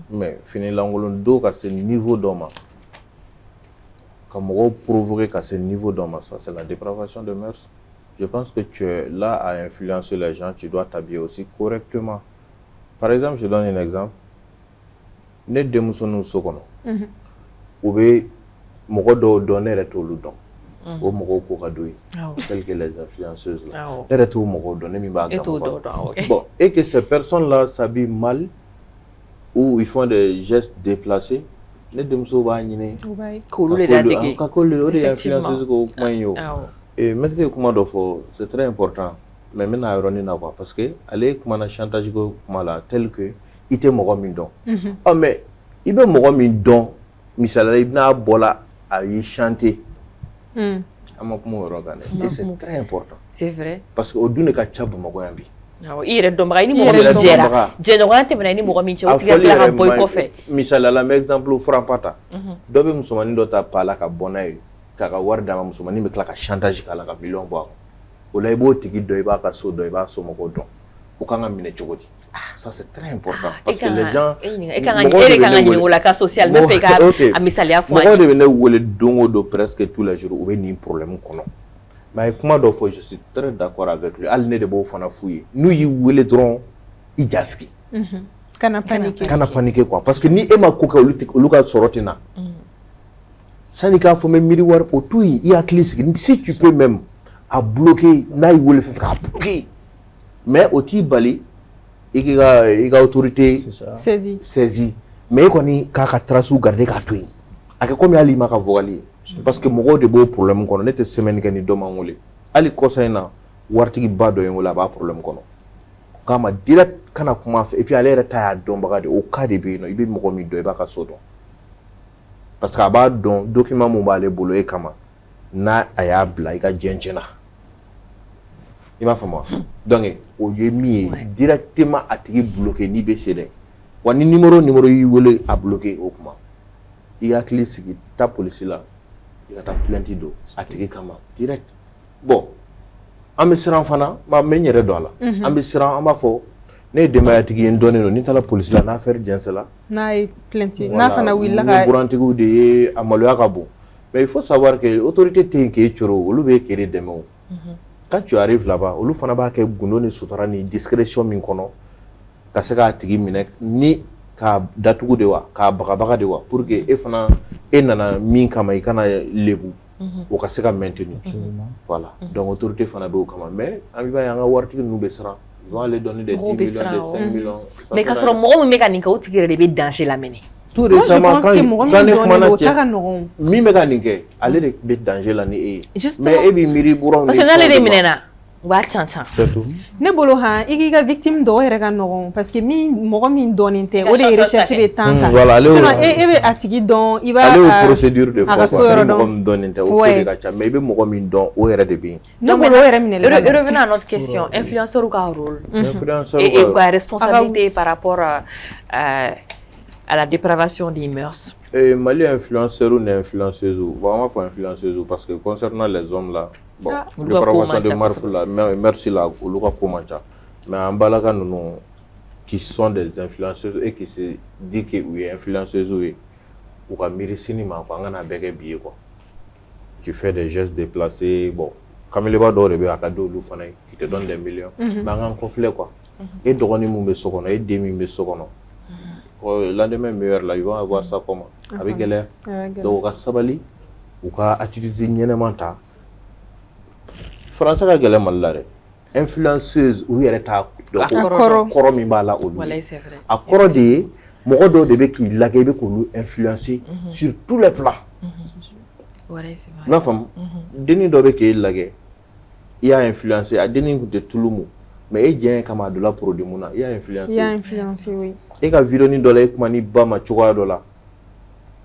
mais fini l'angolon do à ce niveau d'homme comme on provoquer qu'à ce niveau d'homme ça c'est la dépravation de mœurs. Je pense que tu es là à influencer les gens, tu dois t'habiller aussi correctement. Par exemple, je donne un exemple. Ne demusonu sokono ou bien moko do donner et tout le don ou moko ko kadoui tel que les influenceuses là et tout moko donner mi ba bon et que ces personnes là s'habillent mal ou ils font des gestes déplacés ne demuso ba nyine ko le da dege ko le des influenceuses ko manyo et maintenant comment do fo c'est très important mais maintenant ironi na quoi parce que aller comment na chantage ko mala tel que ite moko min don ah mais il be moko min don misala ibna bola a y chanter et c'est très important c'est vrai parce que au dune ka chabu moko yambi ire do mara ni moko jera jeno ngante bena ni moko min chauti ga la boy ko fe misala la exemple frampata do be musomani do ta pala ka bonay ka ka warda ma musomani me kala ka chantage kala ka million bo o lay bo tigi do iba ka so do iba so moko don o kanga mine chogodi. Ça c'est très important parce que les gens social presque tous les jours ou un problème mais comment d'offre je suis très d'accord avec lui al ne de bo fana fouiller nous y wele dron i jaski kana paniquer quoi parce que ni ema ko ka oluka sorotina sani k'a fɔ n bɛ miiri wari o to yen i hakili sigi si tu peux même a bloquer n'a y'i wele fɛn fɛn k'a bloquer mais o t'i bali i ka autorité saisi mais i kɔni k'a ka trace garder k'a to yen a kɛ komi hali i ma ka vocal ye parce que mɔgɔw de b'o problème kɔnɔ ne tɛ semaine kɛ ni dɔ ma n wele hali kɔsa in na waritigiba dɔ ye n wele a b'a problème kɔnɔ k'a ma direct kana kuma fɛ et puis ale yɛrɛ ta y'a dɔnbaga de o cas de bɛ yen nɔ i bɛ mɔgɔ min dɔn i b'a ka so dɔn parce que a b'a dɔn document mun b'ale bolo e kama n'a a y'a bila i ka diɲɛ tiɲɛna i m'a faamu donc o ye min ye directement a tigi bloqué n'i bɛ se dɛ wa ni numéro y'i wele a bloqué o kuma i hakili sigi ta polisi la i ka taa plainte don a tigi kama direct bon an bɛ siran fana n bɛ n yɛrɛ dɔn a la an bɛ siran an b'a fɔ ne ye denbayatigi ye n dɔnnen don ni taara polisi la n'a affaire jɛnsɛla n'a ye plainte n'a fana wulila ka burantigiw de ye a maloya ka bon mais il faut savoir que autorité tɛ yen k'e coro olu bɛ k'e dɛmɛ o quand tu arrives là-bas olu fana b'a kɛ gundo ni sutura ni discrétion min kɔnɔ ka se k'a tigi minɛ ni k'a datugu de wa k'a bagabaga de wa pour que e fana e nana min kama i kana lebu o ka se ka maintenir voilà donc autorité fana b'o kama mais an b'a ye an ka waritigi ninnu bɛ siran ils vont aller donner des 10 millions, des 5 millions. Mais quand on m'a dit que tu as des dangers la mener. Tout récemment, quand mi mécanique, aller des dangers la ni. Mais ebi miri buron. Parce que dans les minena, wa chancha. C'est tout. Ne bolo ha, igi ga victime do yɛrɛ ka nɔgɔn parce que mɔgɔ min dɔnnen tɛ o de recherche bɛ temps kan. Voilà, ale e bɛ a tigi dɔn i b'a ale o procédure de fois quoi. Mɔgɔ min dɔnnen tɛ o ko de ka ca mais i bɛ mɔgɔ min dɔn o yɛrɛ de bɛ yen. Ne bolo o yɛrɛ minɛ la. Revenons à notre question, influenceur ka rôle. Et quoi responsabilité par rapport à la dépravation des mœurs. Mali influenceur ou n'influenceuse ou bon, on va faire influenceuse parce que concernant les hommes là, bon, dépravation de Marfou là, merci là, au Luka Komancha, mais en Balaka nous qui sont des influenceuses et qui se dit que oui influenceuse ou qu'à miri cinéma quoi, on a bégué billet quoi. Tu fais des gestes déplacés, bon, comme il va d'orébé à cadeau l'oufana qui te donne des millions, mais on a un conflit quoi. Et drôle nous me sokono, et demi me sokono. Lendemain meilleur là, ils vont avoir ça comment avec galère. Donc, au cas sabali, au cas attitude nyénemanta. Français ka galère malare. Influenceuse ou yere ta koro mi bala olu. Voilà, c'est vrai. A koro de mɔgɔ dɔw de bɛ k'i lagɛ i bɛ k'olu influencer sur tous les plans. Voilà, c'est vrai. N'a faamu. Denni dɔ bɛ k'e lagɛ i y'a influencer a denni kun tɛ tulu mu. Mais e diɲɛ kama a dɔ la produit mun na i y'a influencer. I y'a influencer oui. E ka vidéo ni dɔ la e kuma ni ba ma cogoya dɔ la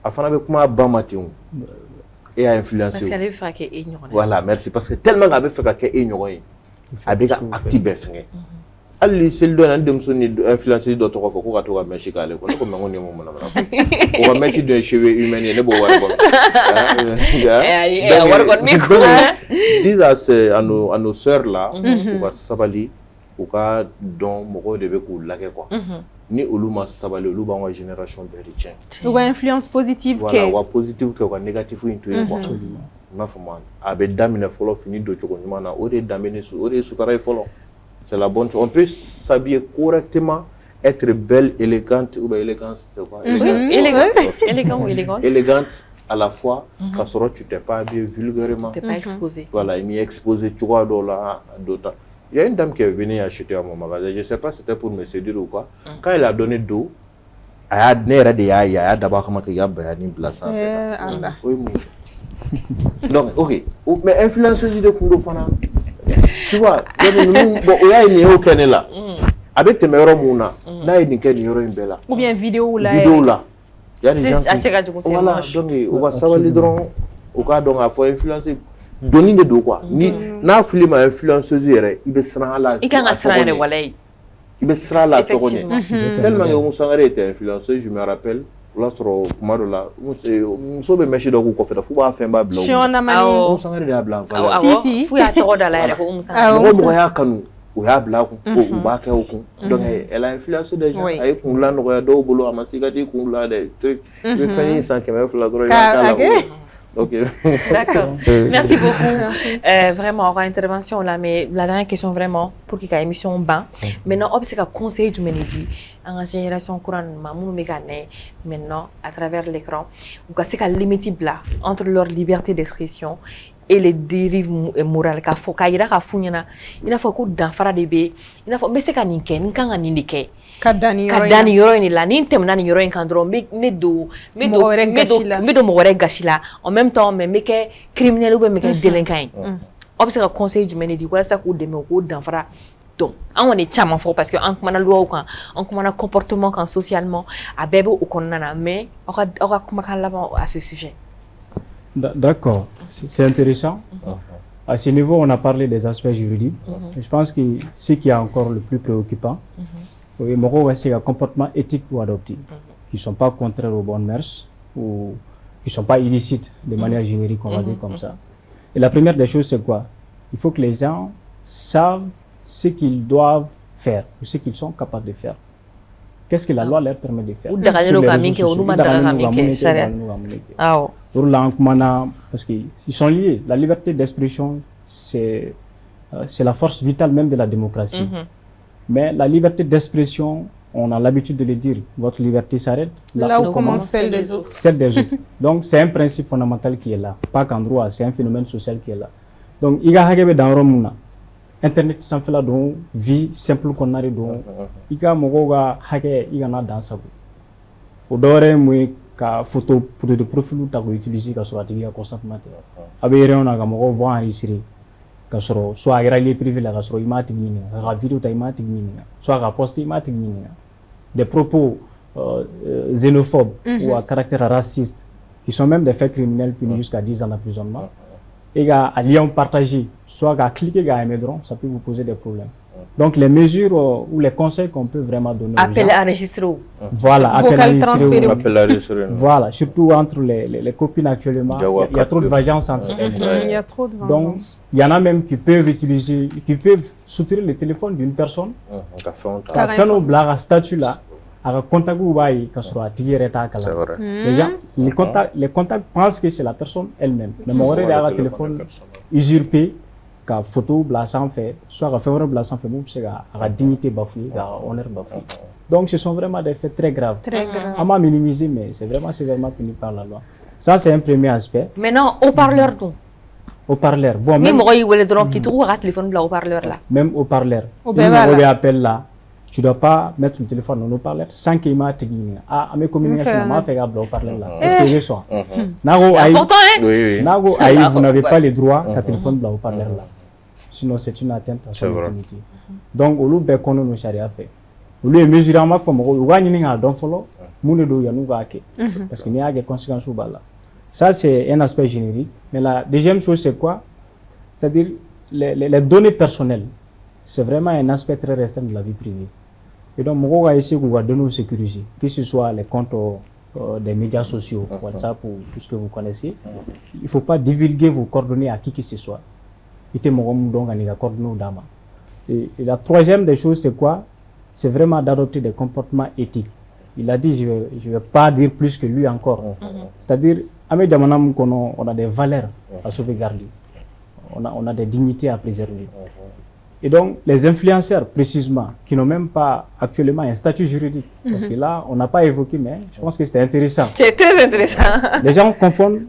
a fana bɛ kuma ba ma ten o e y'a influencer. Parce qu'elle bɛ fɛ ka kɛ e ɲɔgɔn ye. Voilà merci parce que tellement a bɛ fɛ ka kɛ e ɲɔgɔn ye a bɛ ka acte bɛɛ fɛngɛ hali seli dɔ in na n denmuso ni influencer dɔ tɔgɔ fɔ ko ka to ka mèche k'ale ko ne ko mais n ko nin ye mun manamana ko o ka mèche dɔ ye cheveux humains ye ne b'o wari bɔ. Wari kɔni mi kun. Dis à nos sœurs là u ka sabali u ka dɔn mɔgɔw de bɛ k'u lagɛ quoi. Ni olu ma sabali olu b'an ka génération bɛɛ de tiɲɛ. U ka influence positive kɛ. Voilà u ka positive kɛ u ka négatif in to yen quoi. I m'a faamu a bɛ daminɛ fɔlɔ fini don cogo ɲuman na o de ye danbe ni o de ye sutara ye fɔlɔ. C'est la bonne chose. On peut s'habiller correctement, être belle, élégante ou bien élégance, c'est quoi? Élégant ou élégante. Élégante à la fois, parce que tu t'es pas habillé vulgairement. Tu n'es pas exposé. Voilà, il m'y exposé, tu vois, d'autres. Il y a une dame qui est venue acheter à mon magasin, je ne sais pas si c'était pour me séduire ou quoi. Quand elle a donné d'eau, elle a d'abord comment il y a une place. Donc, ok. Mais influenceuse de Kundo Fana. Tu vois, bon, il y a une écho qui est là. Avec tes meilleurs mouna, là il y a une belle. Ou bien vidéo là. Vidéo là. Il y a des gens qui voilà, donc on va savoir les drones, on va donc avoir influencer. Donner des deux quoi. Ni n'a film influenceuse il be sera là. Il can sera le walay. Il be sera là tellement que on s'en était influenceuse, je me rappelle. Lorsque kuma dɔ la muso bɛ mèche dɔ k'u kɔfɛ dɛ f'u b'a fɛn b'a bila u kun. Musangare de y'a bila en valeur. Si f'u y'a tɔgɔ da la yɛrɛ ko Musangare. Mɔgɔ mɔgɔ y'a kanu u y'a bila kun u b'a kɛ o kun. Donc elle a influencé des gens. A ye kungilan nɔgɔya dɔw bolo a ma se ka t'i kungilan dɛ. I bɛ fɛn in san 200 dɔrɔn i b'a k'a la. Ok. D'accord. Merci beaucoup. Vraiment, on aura intervention là, mais la dernière question vraiment pour qu'il y ait une émission bas. Maintenant, on peut conseiller du Ménédi en génération courante, maintenant à travers l'écran, ou que c'est limite entre leur liberté d'expression et les dérives morales. Qu'il faut qu'il y ait il faut que d'enfants de bé, il faut mais c'est qu'un niqué, n'qu'un niqué. Kadani yoro ni la ni tem na ni yoro en kandro me do mo gashila en même temps me ke criminel ou me ke délinquant observe conseil du Ménédi wala sa ko deme ko danfara donc on est chama fo parce que en kuma na loi kan en kuma na comportement kan socialement a bebe o konnana mais on va kuma kan là à ce sujet. D'accord, c'est intéressant. À ce niveau, on a parlé des aspects juridiques. Je pense que ce qui est encore le plus préoccupant, c'est un comportement éthique ou adopté, qui ne sont pas contraires aux bonnes mœurs ou qui ne sont pas illicites de manière générique, on va dire comme ça. Et la première des choses, c'est quoi? Il faut que les gens savent ce qu'ils doivent faire ou ce qu'ils sont capables de faire. Qu'est-ce que la loi leur permet de faire? Parce qu'ils sont liés. La liberté d'expression, c'est la force vitale même de la démocratie. Mais la liberté d'expression, on a l'habitude de le dire, votre liberté s'arrête là où commence celle des autres. Celle des autres. Donc c'est un principe fondamental qui est là. Pas qu'en droit, c'est un phénomène social qui est là. Donc il y a dans Rome, Internet sans faire donc vie simple qu'on a donc il y a mogoga hake il y en a dans ça. Odore mui ka photo pour de profil ta ko utiliser ka so atiga consentement. Abere on a mogo voir enregistrer. Kasoro soit les privé la kasoro imati gini la vidéo ta imati gini soit la poster imati gini des propos xénophobes ou à caractère raciste qui sont même des faits criminels punis jusqu'à 10 ans d'emprisonnement et à lien partagé soit à cliquer à émettre ça peut vous poser des problèmes. Donc les mesures ou les conseils qu'on peut vraiment donner appel à enregistrer. Voilà, appel à enregistrer. Voilà, surtout entre les copines actuellement, il y a trop de variance entre elles. Il y a trop de variance. Donc, il y en a même qui peuvent utiliser, qui peuvent soutenir le téléphone d'une personne. Faire nos blagues à statut là, à contact ou bail, qu'à soit tiré à C'est vrai. Déjà, les contacts pensent que c'est la personne elle-même. Mais mon le téléphone usurpé. Ka photo blassant fait soit ka faire blassant fait c'est la dignité bafouée la honneur bafoué. Donc ce sont vraiment des faits très graves. À m'a minimiser mais c'est vraiment sévèrement puni par la loi. Ça c'est un premier aspect. Maintenant haut-parleur tout. Haut-parleur. Bon même moi il voulait donc qui trouve un téléphone là haut-parleur là. Même haut-parleur. On appelle là. Tu dois pas mettre le téléphone en haut-parleur sans qu'il m'a tigné. Ah, mes communications m'a fait gable haut-parleur là. Est-ce que je sois? C'est important hein. Oui. Nago vous n'avez pas le droit qu'un téléphone là haut-parleur là. Sinon c'est une atteinte à son intimité. Donc au lieu de qu'on nous charia fait, au lieu de mesurer ma forme, au lieu de gagner donc follow, nous do ya nous va parce qu'il y a des conséquences au bas là. Ça c'est un aspect générique. Mais la deuxième chose c'est quoi? C'est-à-dire les données personnelles, c'est vraiment un aspect très restreint de la vie privée. Et donc on va essayer de nous sécuriser, que ce soit les comptes des médias sociaux, WhatsApp ou tout ce que vous connaissez. Il ne faut pas divulguer vos coordonnées à qui que ce soit. Et la troisième des choses, c'est quoi? C'est vraiment d'adopter des comportements éthiques. Il a dit, je ne vais pas dire plus que lui encore. C'est-à-dire, on a des valeurs à sauvegarder. On a des dignités à préserver. Et donc, les influenceurs, précisément, qui n'ont même pas actuellement un statut juridique, parce que là, on n'a pas évoqué, mais je pense que c'était intéressant. C'est très intéressant. Les gens confondent.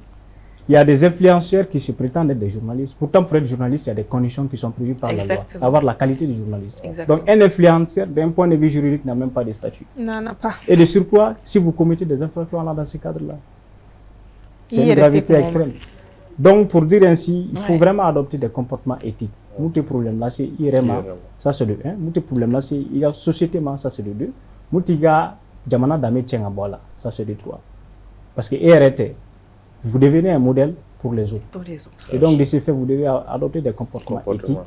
Il y a des influenceurs qui se prétendent être des journalistes. Pourtant, pour être journaliste, il y a des conditions qui sont prévues par la loi. Avoir la qualité du journaliste. Donc, un influenceur, d'un point de vue juridique, n'a même pas de statut. Non, n'a pas. Et de surcroît, si vous commettez des infractions là, dans ce cadre-là, c'est une gravité extrême. Donc, pour dire ainsi, il faut vraiment adopter des comportements éthiques. Nous, tes problèmes là, c'est IRMA, ça c'est de 1. Nous, tes problèmes là, c'est sociétément, ça c'est de 2. Nous, tes gars, Jamana Dame Tchengabola, ça c'est de 3. Parce que ERT, vous devenez un modèle pour les autres. Et donc, de ce fait, vous devez adopter des comportements éthiques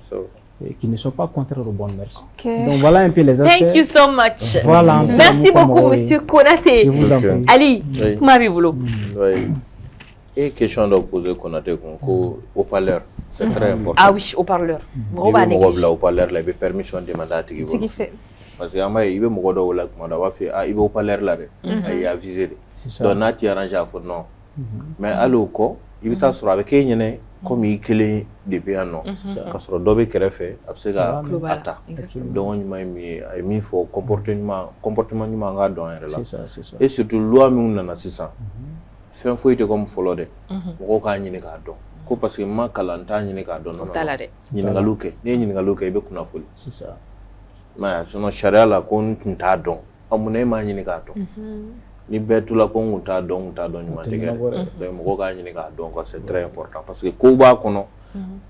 qui ne sont pas contraires aux bonnes mœurs. Donc, voilà un peu les aspects. Thank you so much. Voilà, merci beaucoup, Monsieur Konaté. Je vous en prie. Ali, comment avez-vous? Et question de poser Konaté, haut-parleur, c'est très important. Ah oui, haut-parleur. Haut-parleur, il y a permission de demander. Ce qui fait. Parce que il y a haut-parleur là, il y a visé. Donc, là, tu arranges à faire non. Mais alors, i bɛ taa sɔrɔ a bɛ k'e ɲɛna comme i kelen de bɛ yan nɔ ka sɔrɔ dɔ bɛ kɛrɛfɛ a bɛ se ka a ta dɔgɔ ɲuman ye min ye a ye min fɔ comportement ɲuman an k'a dɔn an yɛrɛ la et surtout loi minnu nana sisan fɛn foyi tɛ comme fɔlɔ dɛ mɔgɔw k'a ɲini k'a dɔn ko parce que n ma kalan n t'a ɲini k'a dɔn ɲininkaliw kɛ n'i ye ɲininkaliw kɛ i bɛ kunnafoli mais sinon sariya la ko n tun t'a dɔn mun na e m'a ɲini k'a dɔn ni bɛɛ tula ko n kun t'a dɔn ɲuman tɛ kɛ donc mɔgɔw k'a ɲini k'a dɔn quoi c'est très important parce que kow b'a kɔnɔ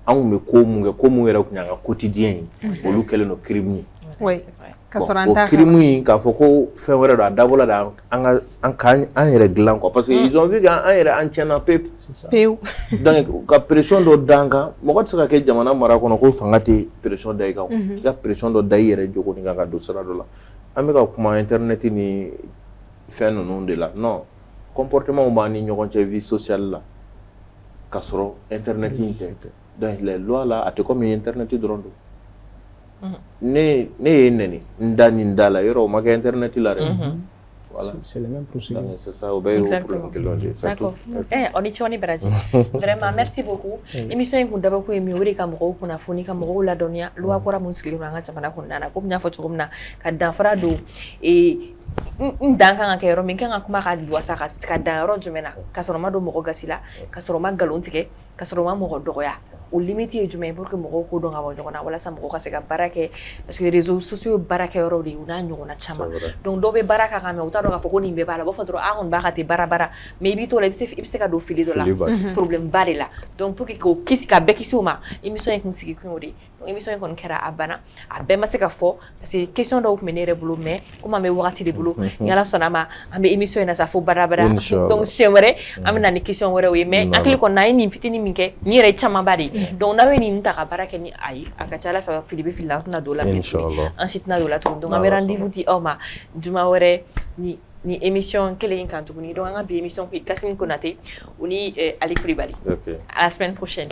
an kun bɛ ko mun kɛ ko mun yɛrɛ kun y'an ka quotidien ye olu kɛlen don crime ye o crime in k'a fɔ ko fɛn wɛrɛ don a dabɔla de an yɛrɛ dilan quoi parce que ils ont vu qu'an yɛrɛ an tiɲɛna pewu donc ka pression dɔ d'an kan mɔgɔ tɛ se ka kɛ jamana mara kɔnɔ ko fanga tɛ pression da i kan i ka pression dɔ da i yɛrɛ jogo nin kan ka don sira dɔ la an bɛ ka kuma internet ni fɛn ninnu de la non comportement b'an ni ɲɔgɔn cɛ vie sociale la ka sɔrɔ internet in tɛ donc les lois là a tɛ comme internet dɔrɔn don ne ye nɛni n da ni n da la yɔrɔ o ma kɛ internet la dɛ voilà c'est le même procédé c'est ça au bɛɛ ye problème kelen de c'est tout on ni cɛw ni baraji vraiment merci beaucoup émission in kun dabɔ ko ye min o de ka mɔgɔw kunnafoni ka mɔgɔw ladɔnniya loi kura mun sigilen don an ka jamana kɔnɔna na komi n y'a fɔ cogo min na ka danfara don n dan kan ka kɛ yɔrɔ min kan ka kuma ka wasa ka dan yɔrɔ jumɛn na ka sɔrɔ ma don mɔgɔ gasi la ka sɔrɔ ma nkalon tigɛ ka sɔrɔ ma mɔgɔ dɔgɔya o limite ye jumɛn pour que mɔgɔw ko dɔn ka bɔ ɲɔgɔn na walasa mɔgɔw ka se ka baara kɛ parce que réseaux sociaux baara kɛ yɔrɔw de ye u n'a ɲɔgɔnna caman donc dɔw bɛ baara k'a kan mɛ u t'a dɔn k'a fɔ ko nin bɛɛ b'a la u b'a fɔ dɔrɔn a kɔni b'a ka ten baara mais i b'i to la i bɛ se ka don fili dɔ la problème ba de la donc pour que k'o kisi ka bɛɛ kisi o ma émission in kun sigi kun y'o de ye donc émission in kɔni kɛra a banna a bɛɛ ma se ka fɔ parce que question dɔw tun bɛ ne yɛrɛ bolo mais komi an bɛ wagati de bolo ni Ala sɔnna ma an bɛ émission in na sa fo badabada donc siɲɛ wɛrɛ an bɛ na ni question wɛrɛw ye mais hakili kɔni n'an ye nin fitinin min kɛ nin yɛrɛ ye camanba de ye donc n'aw ye nin ta ka baara kɛ ni a ye a ka ca Ala fɛ fili bɛ fili la an tɛna don o la bilen an si tɛna don o la tuguni donc an bɛ rendez-vous di aw ma juma wɛrɛ ni émission kelen in kan tuguni donc an ka bi émission kun ye Kassim Konate o ni Ali Kulibali à la semaine prochaine.